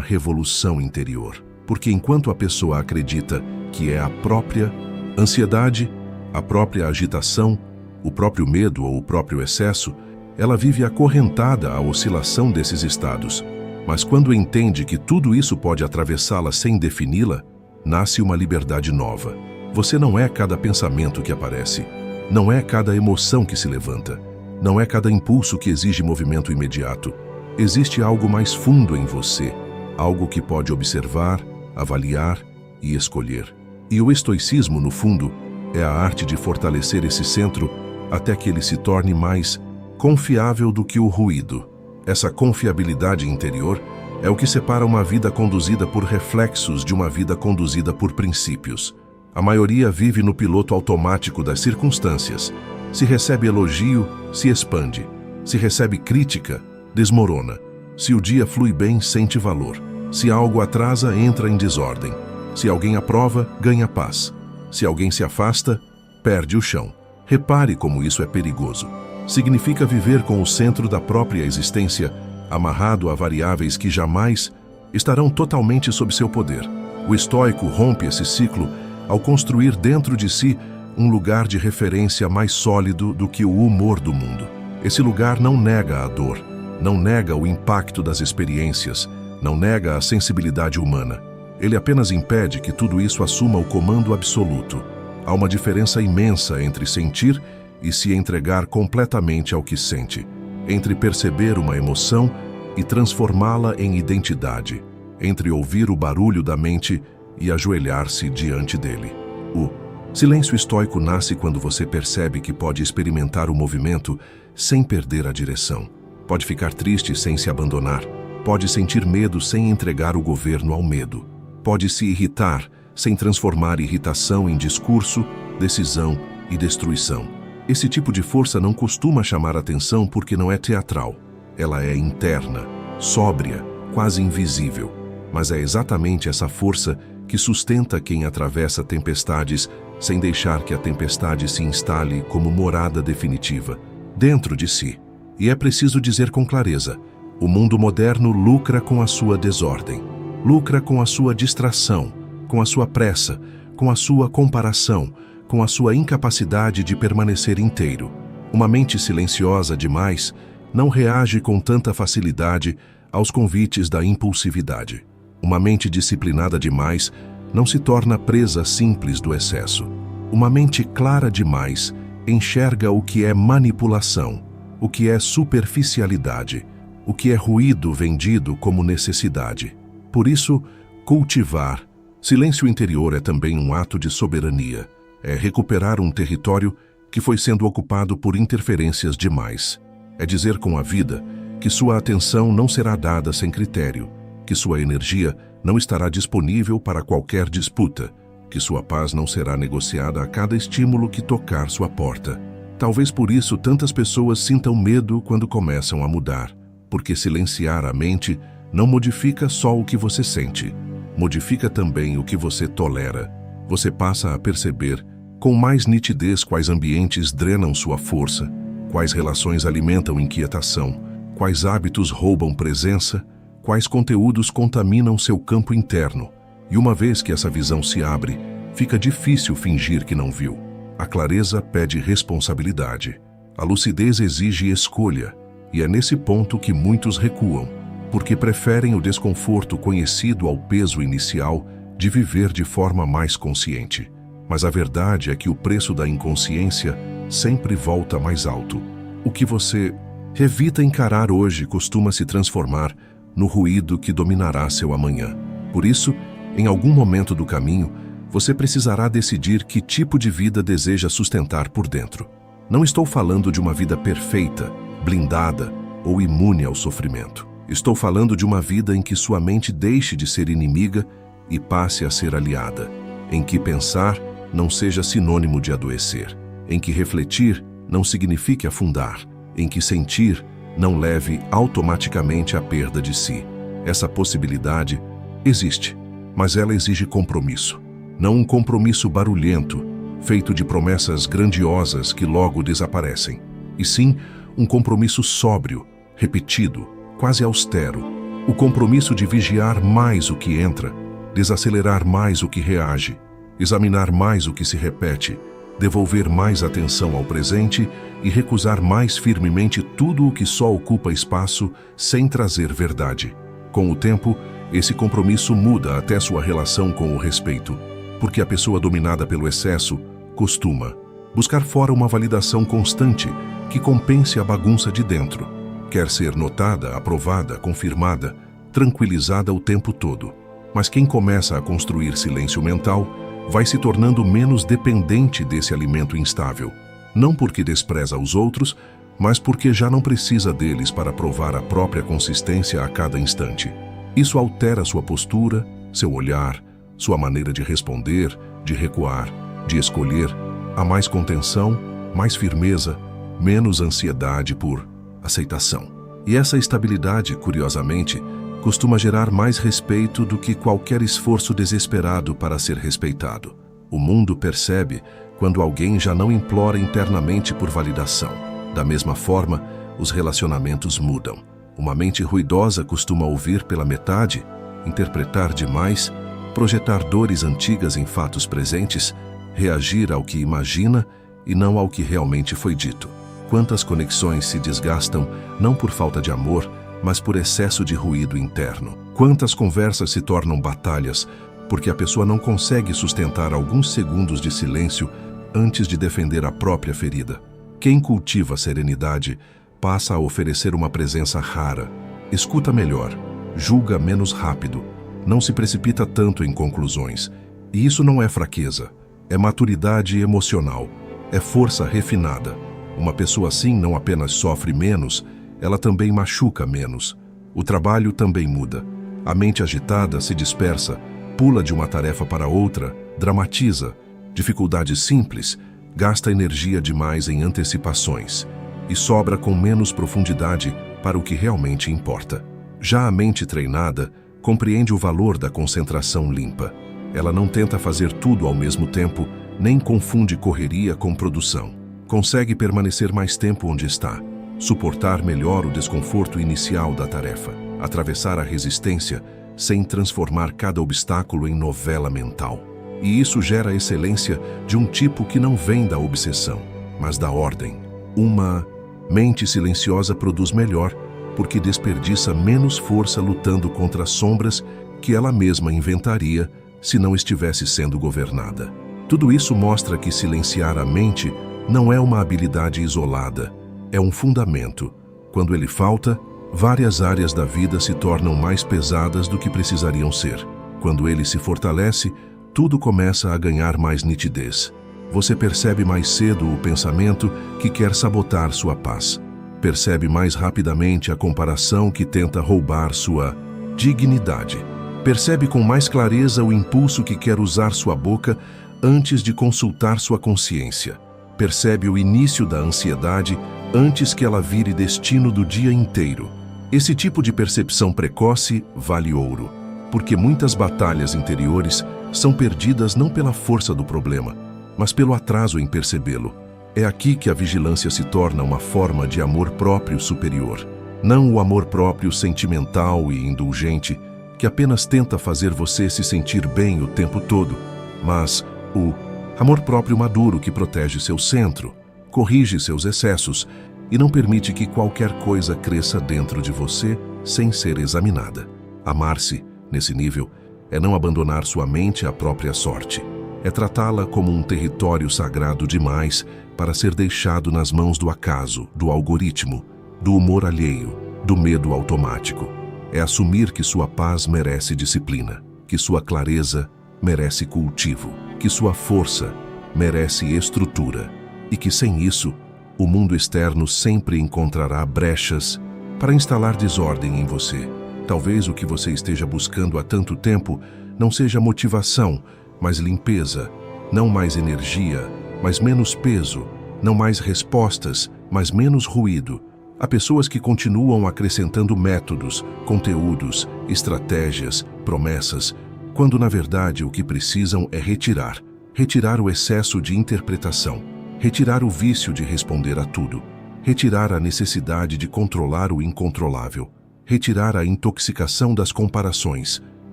revolução interior. Porque enquanto a pessoa acredita que é a própria ansiedade, a própria agitação, o próprio medo ou o próprio excesso, ela vive acorrentada à oscilação desses estados. Mas quando entende que tudo isso pode atravessá-la sem defini-la, nasce uma liberdade nova. Você não é cada pensamento que aparece, não é cada emoção que se levanta, não é cada impulso que exige movimento imediato. Existe algo mais fundo em você, algo que pode observar, avaliar e escolher. E o estoicismo, no fundo, é a arte de fortalecer esse centro até que ele se torne mais confiável do que o ruído. Essa confiabilidade interior é o que separa uma vida conduzida por reflexos de uma vida conduzida por princípios. A maioria vive no piloto automático das circunstâncias. Se recebe elogio, se expande. Se recebe crítica, desmorona. Se o dia flui bem, sente valor. Se algo atrasa, entra em desordem. Se alguém aprova, ganha paz. Se alguém se afasta, perde o chão. Repare como isso é perigoso. Significa viver com o centro da própria existência amarrado a variáveis que jamais estarão totalmente sob seu poder. O estoico rompe esse ciclo ao construir dentro de si um lugar de referência mais sólido do que o humor do mundo. Esse lugar não nega a dor, não nega o impacto das experiências, não nega a sensibilidade humana. Ele apenas impede que tudo isso assuma o comando absoluto. Há uma diferença imensa entre sentir e se entregar completamente ao que sente, entre perceber uma emoção e transformá-la em identidade, entre ouvir o barulho da mente e ajoelhar-se diante dele. O silêncio estoico nasce quando você percebe que pode experimentar o movimento sem perder a direção. Pode ficar triste sem se abandonar. Pode sentir medo sem entregar o governo ao medo. Pode se irritar sem transformar irritação em discurso, decisão e destruição. Esse tipo de força não costuma chamar atenção porque não é teatral. Ela é interna, sóbria, quase invisível. Mas é exatamente essa força que sustenta quem atravessa tempestades sem deixar que a tempestade se instale como morada definitiva, dentro de si. E é preciso dizer com clareza, o mundo moderno lucra com a sua desordem, lucra com a sua distração, com a sua pressa, com a sua comparação, com a sua incapacidade de permanecer inteiro. Uma mente silenciosa demais não reage com tanta facilidade aos convites da impulsividade. Uma mente disciplinada demais não se torna presa simples do excesso. Uma mente clara demais enxerga o que é manipulação, o que é superficialidade, o que é ruído vendido como necessidade. Por isso, cultivar silêncio interior é também um ato de soberania. É recuperar um território que foi sendo ocupado por interferências demais. É dizer com a vida que sua atenção não será dada sem critério, que sua energia não estará disponível para qualquer disputa, que sua paz não será negociada a cada estímulo que tocar sua porta. Talvez por isso tantas pessoas sintam medo quando começam a mudar, porque silenciar a mente não modifica só o que você sente, modifica também o que você tolera. Você passa a perceber com mais nitidez quais ambientes drenam sua força, quais relações alimentam inquietação, quais hábitos roubam presença, quais conteúdos contaminam seu campo interno. E uma vez que essa visão se abre, fica difícil fingir que não viu. A clareza pede responsabilidade. A lucidez exige escolha. E é nesse ponto que muitos recuam, porque preferem o desconforto conhecido ao peso inicial de viver de forma mais consciente. Mas a verdade é que o preço da inconsciência sempre volta mais alto. O que você evita encarar hoje costuma se transformar no ruído que dominará seu amanhã. Por isso, em algum momento do caminho, você precisará decidir que tipo de vida deseja sustentar por dentro. Não estou falando de uma vida perfeita, blindada ou imune ao sofrimento. Estou falando de uma vida em que sua mente deixe de ser inimiga e passe a ser aliada. em que pensar não seja sinônimo de adoecer, em que refletir não signifique afundar, em que sentir não leve automaticamente à perda de si. Essa possibilidade existe, mas ela exige compromisso. Não um compromisso barulhento, feito de promessas grandiosas que logo desaparecem, e sim um compromisso sóbrio, repetido, quase austero. O compromisso de vigiar mais o que entra, desacelerar mais o que reage, examinar mais o que se repete, devolver mais atenção ao presente e recusar mais firmemente tudo o que só ocupa espaço sem trazer verdade. Com o tempo, esse compromisso muda até sua relação com o respeito, porque a pessoa dominada pelo excesso costuma buscar fora uma validação constante que compense a bagunça de dentro. Quer ser notada, aprovada, confirmada, tranquilizada o tempo todo. Mas quem começa a construir silêncio mental vai se tornando menos dependente desse alimento instável, não porque despreza os outros, mas porque já não precisa deles para provar a própria consistência a cada instante. Isso altera sua postura, seu olhar, sua maneira de responder, de recuar, de escolher. Há mais contenção, mais firmeza, menos ansiedade por aceitação. E essa estabilidade, curiosamente, costuma gerar mais respeito do que qualquer esforço desesperado para ser respeitado. O mundo percebe quando alguém já não implora internamente por validação. Da mesma forma, os relacionamentos mudam. Uma mente ruidosa costuma ouvir pela metade, interpretar demais, projetar dores antigas em fatos presentes, reagir ao que imagina e não ao que realmente foi dito. Quantas conexões se desgastam não por falta de amor, mas por excesso de ruído interno. Quantas conversas se tornam batalhas porque a pessoa não consegue sustentar alguns segundos de silêncio antes de defender a própria ferida. Quem cultiva a serenidade passa a oferecer uma presença rara, escuta melhor, julga menos rápido, não se precipita tanto em conclusões. E isso não é fraqueza, é maturidade emocional, é força refinada. Uma pessoa assim não apenas sofre menos, ela também machuca menos. O trabalho também muda. A mente agitada se dispersa, pula de uma tarefa para outra, dramatiza. Dificuldades simples, gasta energia demais em antecipações e sobra com menos profundidade para o que realmente importa. Já a mente treinada compreende o valor da concentração limpa. Ela não tenta fazer tudo ao mesmo tempo, nem confunde correria com produção. Consegue permanecer mais tempo onde está, suportar melhor o desconforto inicial da tarefa, atravessar a resistência sem transformar cada obstáculo em novela mental. E isso gera a excelência de um tipo que não vem da obsessão, mas da ordem. Uma mente silenciosa produz melhor porque desperdiça menos força lutando contra as sombras que ela mesma inventaria se não estivesse sendo governada. Tudo isso mostra que silenciar a mente não é uma habilidade isolada, é um fundamento. Quando ele falta, várias áreas da vida se tornam mais pesadas do que precisariam ser. Quando ele se fortalece, tudo começa a ganhar mais nitidez. Você percebe mais cedo o pensamento que quer sabotar sua paz. Percebe mais rapidamente a comparação que tenta roubar sua dignidade. Percebe com mais clareza o impulso que quer usar sua boca antes de consultar sua consciência. Percebe o início da ansiedade antes que ela vire destino do dia inteiro. Esse tipo de percepção precoce vale ouro, porque muitas batalhas interiores são perdidas não pela força do problema, mas pelo atraso em percebê-lo. É aqui que a vigilância se torna uma forma de amor próprio superior. Não o amor próprio sentimental e indulgente, que apenas tenta fazer você se sentir bem o tempo todo, mas o amor próprio maduro que protege seu centro, corrige seus excessos e não permite que qualquer coisa cresça dentro de você sem ser examinada. Amar-se, nesse nível, é não abandonar sua mente à própria sorte. É tratá-la como um território sagrado demais para ser deixado nas mãos do acaso, do algoritmo, do humor alheio, do medo automático. É assumir que sua paz merece disciplina, que sua clareza merece cultivo, que sua força merece estrutura e que sem isso, o mundo externo sempre encontrará brechas para instalar desordem em você. Talvez o que você esteja buscando há tanto tempo não seja motivação, mais limpeza, não mais energia, mas menos peso, não mais respostas, mas menos ruído. Há pessoas que continuam acrescentando métodos, conteúdos, estratégias, promessas, quando na verdade o que precisam é retirar o excesso de interpretação, retirar o vício de responder a tudo, retirar a necessidade de controlar o incontrolável, retirar a intoxicação das comparações,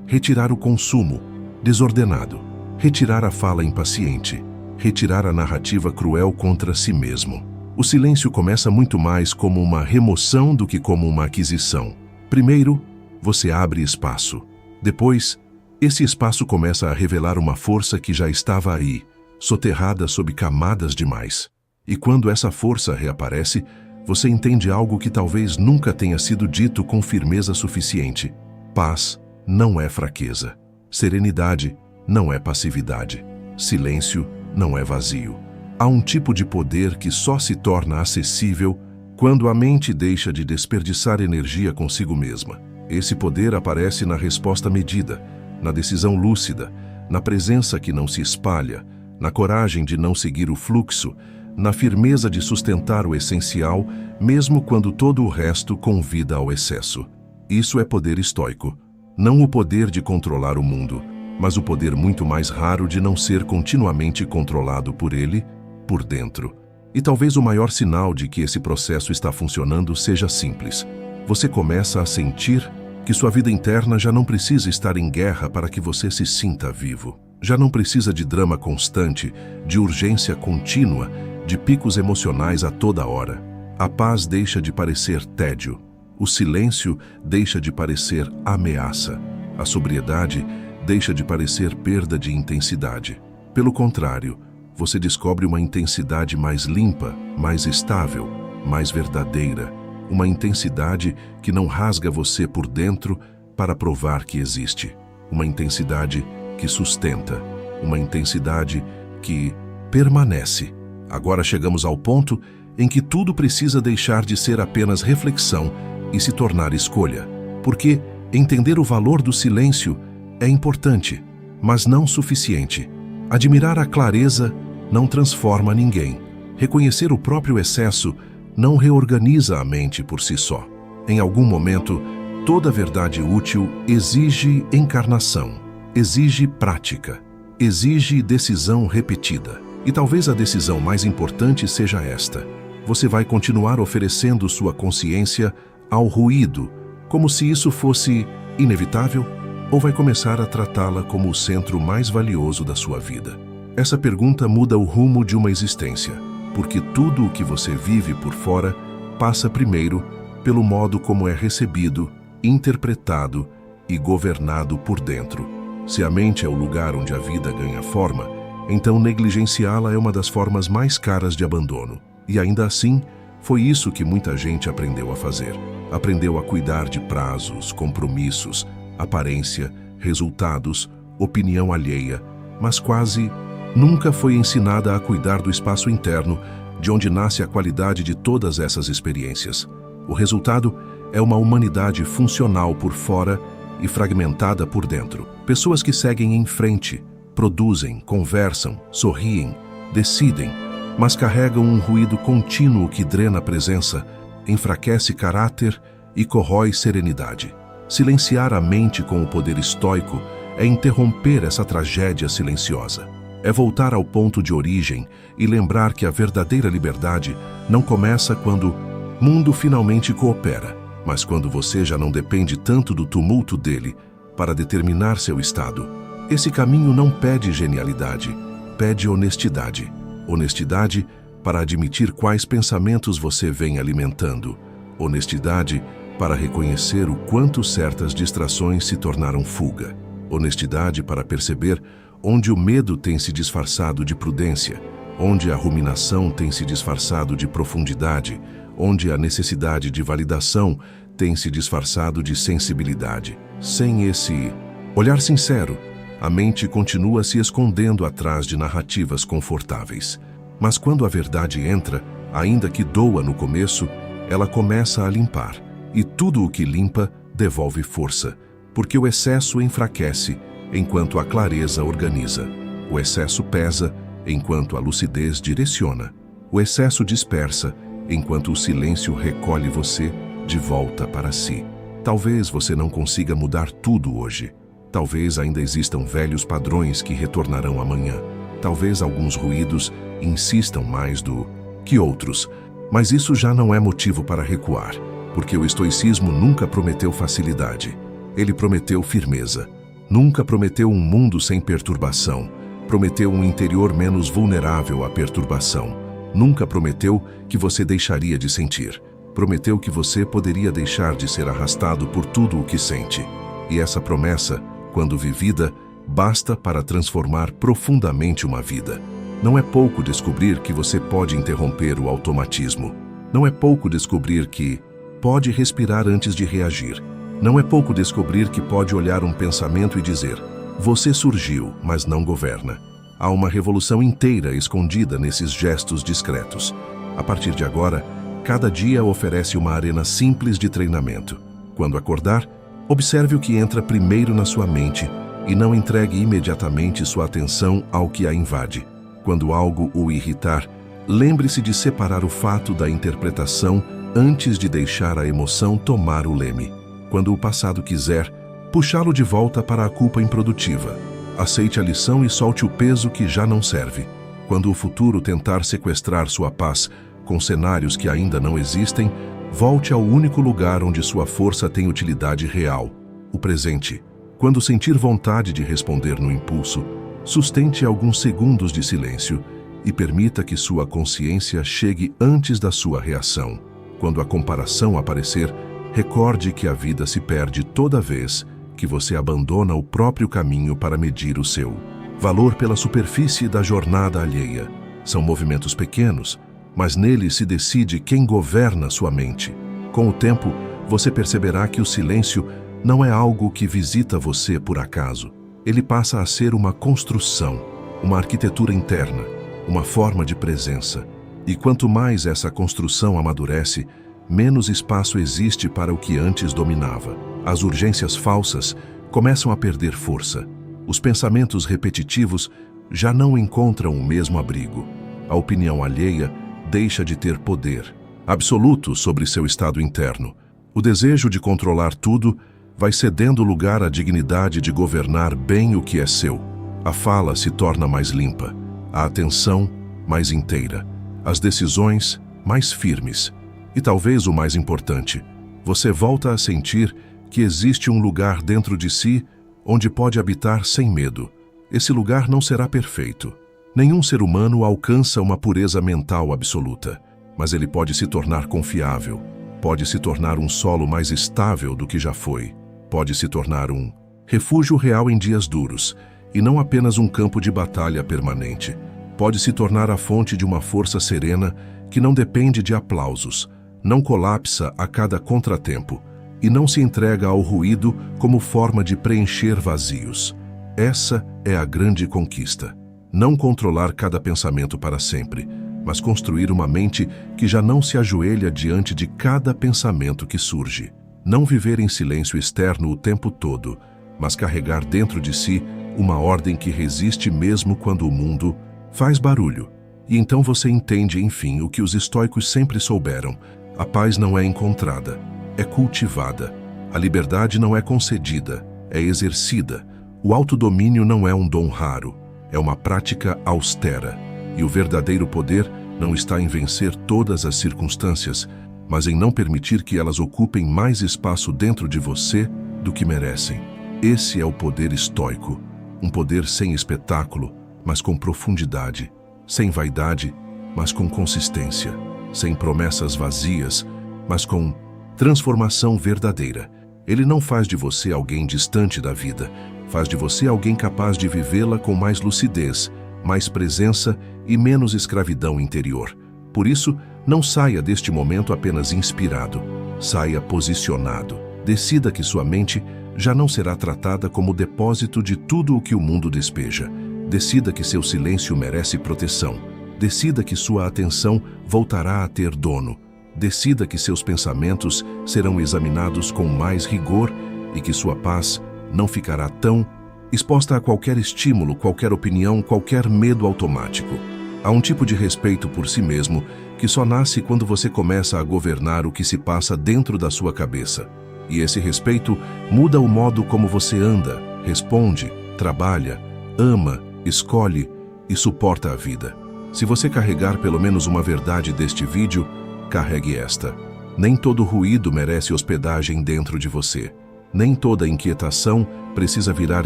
retirar o consumo desordenado, retirar a fala impaciente, retirar a narrativa cruel contra si mesmo. O silêncio começa muito mais como uma remoção do que como uma aquisição. Primeiro, você abre espaço. Depois, esse espaço começa a revelar uma força que já estava aí, soterrada sob camadas demais. E quando essa força reaparece, você entende algo que talvez nunca tenha sido dito com firmeza suficiente. Paz não é fraqueza. Serenidade não é passividade. Silêncio não é vazio. Há um tipo de poder que só se torna acessível quando a mente deixa de desperdiçar energia consigo mesma. Esse poder aparece na resposta medida, na decisão lúcida, na presença que não se espalha, na coragem de não seguir o fluxo, na firmeza de sustentar o essencial, mesmo quando todo o resto convida ao excesso. Isso é poder estoico. Não o poder de controlar o mundo, mas o poder muito mais raro de não ser continuamente controlado por ele, por dentro. E talvez o maior sinal de que esse processo está funcionando seja simples. Você começa a sentir que sua vida interna já não precisa estar em guerra para que você se sinta vivo. Já não precisa de drama constante, de urgência contínua, de picos emocionais a toda hora. A paz deixa de parecer tédio. O silêncio deixa de parecer ameaça. A sobriedade deixa de parecer perda de intensidade. Pelo contrário, você descobre uma intensidade mais limpa, mais estável, mais verdadeira. Uma intensidade que não rasga você por dentro para provar que existe. Uma intensidade que sustenta. Uma intensidade que permanece. Agora chegamos ao ponto em que tudo precisa deixar de ser apenas reflexão e se tornar escolha. Porque entender o valor do silêncio é importante, mas não suficiente. Admirar a clareza não transforma ninguém. Reconhecer o próprio excesso não reorganiza a mente por si só. Em algum momento, toda verdade útil exige encarnação, exige prática, exige decisão repetida. E talvez a decisão mais importante seja esta. Você vai continuar oferecendo sua consciência ao ruído, como se isso fosse inevitável, ou vai começar a tratá-la como o centro mais valioso da sua vida? Essa pergunta muda o rumo de uma existência, porque tudo o que você vive por fora passa primeiro pelo modo como é recebido, interpretado e governado por dentro. Se a mente é o lugar onde a vida ganha forma, então negligenciá-la é uma das formas mais caras de abandono. E ainda assim, foi isso que muita gente aprendeu a fazer. Aprendeu a cuidar de prazos, compromissos, aparência, resultados, opinião alheia, mas quase nunca foi ensinada a cuidar do espaço interno, de onde nasce a qualidade de todas essas experiências. O resultado é uma humanidade funcional por fora e fragmentada por dentro. Pessoas que seguem em frente, produzem, conversam, sorriem, decidem, mas carregam um ruído contínuo que drena a presença, enfraquece caráter e corrói serenidade. Silenciar a mente com o poder estoico é interromper essa tragédia silenciosa. É voltar ao ponto de origem e lembrar que a verdadeira liberdade não começa quando o mundo finalmente coopera, mas quando você já não depende tanto do tumulto dele para determinar seu estado. Esse caminho não pede genialidade, pede honestidade. Honestidade para admitir quais pensamentos você vem alimentando. Honestidade para reconhecer o quanto certas distrações se tornaram fuga. Honestidade para perceber onde o medo tem se disfarçado de prudência, onde a ruminação tem se disfarçado de profundidade, onde a necessidade de validação tem se disfarçado de sensibilidade. Sem esse olhar sincero, a mente continua se escondendo atrás de narrativas confortáveis. Mas quando a verdade entra, ainda que doa no começo, ela começa a limpar. E tudo o que limpa devolve força, porque o excesso enfraquece enquanto a clareza organiza. O excesso pesa, enquanto a lucidez direciona. O excesso dispersa, enquanto o silêncio recolhe você de volta para si. Talvez você não consiga mudar tudo hoje. Talvez ainda existam velhos padrões que retornarão amanhã. Talvez alguns ruídos insistam mais do que outros, mas isso já não é motivo para recuar, porque o estoicismo nunca prometeu facilidade. Ele prometeu firmeza. Nunca prometeu um mundo sem perturbação. Prometeu um interior menos vulnerável à perturbação. Nunca prometeu que você deixaria de sentir. Prometeu que você poderia deixar de ser arrastado por tudo o que sente. E essa promessa, quando vivida, basta para transformar profundamente uma vida. Não é pouco descobrir que você pode interromper o automatismo. Não é pouco descobrir que pode respirar antes de reagir. Não é pouco descobrir que pode olhar um pensamento e dizer: você surgiu, mas não governa. Há uma revolução inteira escondida nesses gestos discretos. A partir de agora, cada dia oferece uma arena simples de treinamento. Quando acordar, observe o que entra primeiro na sua mente e não entregue imediatamente sua atenção ao que a invade. Quando algo o irritar, lembre-se de separar o fato da interpretação antes de deixar a emoção tomar o leme. Quando o passado quiser, puxá-lo de volta para a culpa improdutiva. Aceite a lição e solte o peso que já não serve. Quando o futuro tentar sequestrar sua paz com cenários que ainda não existem, volte ao único lugar onde sua força tem utilidade real, o presente. Quando sentir vontade de responder no impulso, sustente alguns segundos de silêncio e permita que sua consciência chegue antes da sua reação. Quando a comparação aparecer, recorde que a vida se perde toda vez que você abandona o próprio caminho para medir o seu valor pela superfície da jornada alheia. São movimentos pequenos, mas neles se decide quem governa sua mente. Com o tempo, você perceberá que o silêncio não é algo que visita você por acaso. Ele passa a ser uma construção, uma arquitetura interna, uma forma de presença. E quanto mais essa construção amadurece, menos espaço existe para o que antes dominava. As urgências falsas começam a perder força. Os pensamentos repetitivos já não encontram o mesmo abrigo. A opinião alheia deixa de ter poder absoluto sobre seu estado interno. O desejo de controlar tudo vai cedendo lugar à dignidade de governar bem o que é seu. A fala se torna mais limpa, a atenção mais inteira, as decisões mais firmes. E talvez o mais importante, você volta a sentir que existe um lugar dentro de si onde pode habitar sem medo. Esse lugar não será perfeito. Nenhum ser humano alcança uma pureza mental absoluta, mas ele pode se tornar confiável, pode se tornar um solo mais estável do que já foi, pode se tornar um refúgio real em dias duros, e não apenas um campo de batalha permanente. Pode se tornar a fonte de uma força serena que não depende de aplausos, não colapsa a cada contratempo, e não se entrega ao ruído como forma de preencher vazios. Essa é a grande conquista. Não controlar cada pensamento para sempre, mas construir uma mente que já não se ajoelha diante de cada pensamento que surge. Não viver em silêncio externo o tempo todo, mas carregar dentro de si uma ordem que resiste mesmo quando o mundo faz barulho. E então você entende, enfim, o que os estoicos sempre souberam. A paz não é encontrada, é cultivada. A liberdade não é concedida, é exercida. O autodomínio não é um dom raro, é uma prática austera. E o verdadeiro poder não está em vencer todas as circunstâncias, mas em não permitir que elas ocupem mais espaço dentro de você do que merecem. Esse é o poder estoico, um poder sem espetáculo, mas com profundidade, sem vaidade, mas com consistência, sem promessas vazias, mas com transformação verdadeira. Ele não faz de você alguém distante da vida, faz de você alguém capaz de vivê-la com mais lucidez, mais presença e menos escravidão interior. Por isso, não saia deste momento apenas inspirado, saia posicionado. Decida que sua mente já não será tratada como depósito de tudo o que o mundo despeja. Decida que seu silêncio merece proteção. Decida que sua atenção voltará a ter dono. Decida que seus pensamentos serão examinados com mais rigor e que sua paz não ficará tão exposta a qualquer estímulo, qualquer opinião, qualquer medo automático. Há um tipo de respeito por si mesmo que só nasce quando você começa a governar o que se passa dentro da sua cabeça. E esse respeito muda o modo como você anda, responde, trabalha, ama, escolhe e suporta a vida. Se você carregar pelo menos uma verdade deste vídeo, carregue esta. Nem todo ruído merece hospedagem dentro de você. Nem toda inquietação precisa virar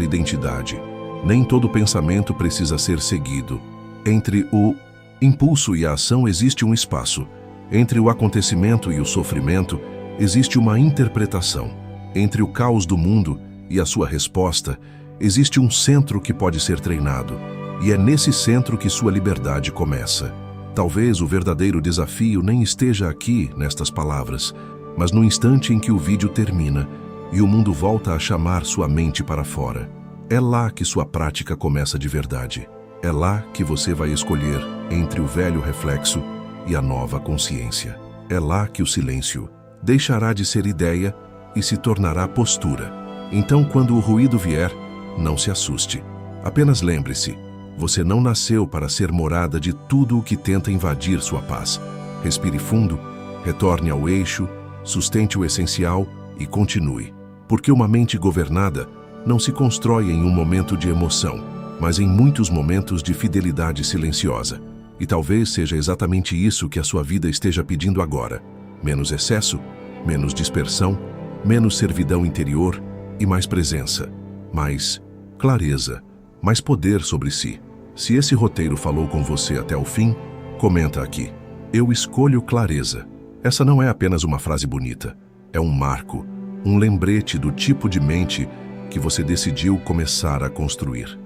identidade. Nem todo pensamento precisa ser seguido. Entre o impulso e a ação existe um espaço. Entre o acontecimento e o sofrimento existe uma interpretação. Entre o caos do mundo e a sua resposta existe um centro que pode ser treinado. E é nesse centro que sua liberdade começa. Talvez o verdadeiro desafio nem esteja aqui, nestas palavras, mas no instante em que o vídeo termina e o mundo volta a chamar sua mente para fora. É lá que sua prática começa de verdade. É lá que você vai escolher entre o velho reflexo e a nova consciência. É lá que o silêncio deixará de ser ideia e se tornará postura. Então, quando o ruído vier, não se assuste. Apenas lembre-se, você não nasceu para ser morada de tudo o que tenta invadir sua paz. Respire fundo, retorne ao eixo, sustente o essencial e continue. Porque uma mente governada não se constrói em um momento de emoção, mas em muitos momentos de fidelidade silenciosa. E talvez seja exatamente isso que a sua vida esteja pedindo agora. Menos excesso, menos dispersão, menos servidão interior e mais presença, mais clareza, mais poder sobre si. Se esse roteiro falou com você até o fim, comenta aqui. Eu escolho clareza. Essa não é apenas uma frase bonita. É um marco, um lembrete do tipo de mente que você decidiu começar a construir.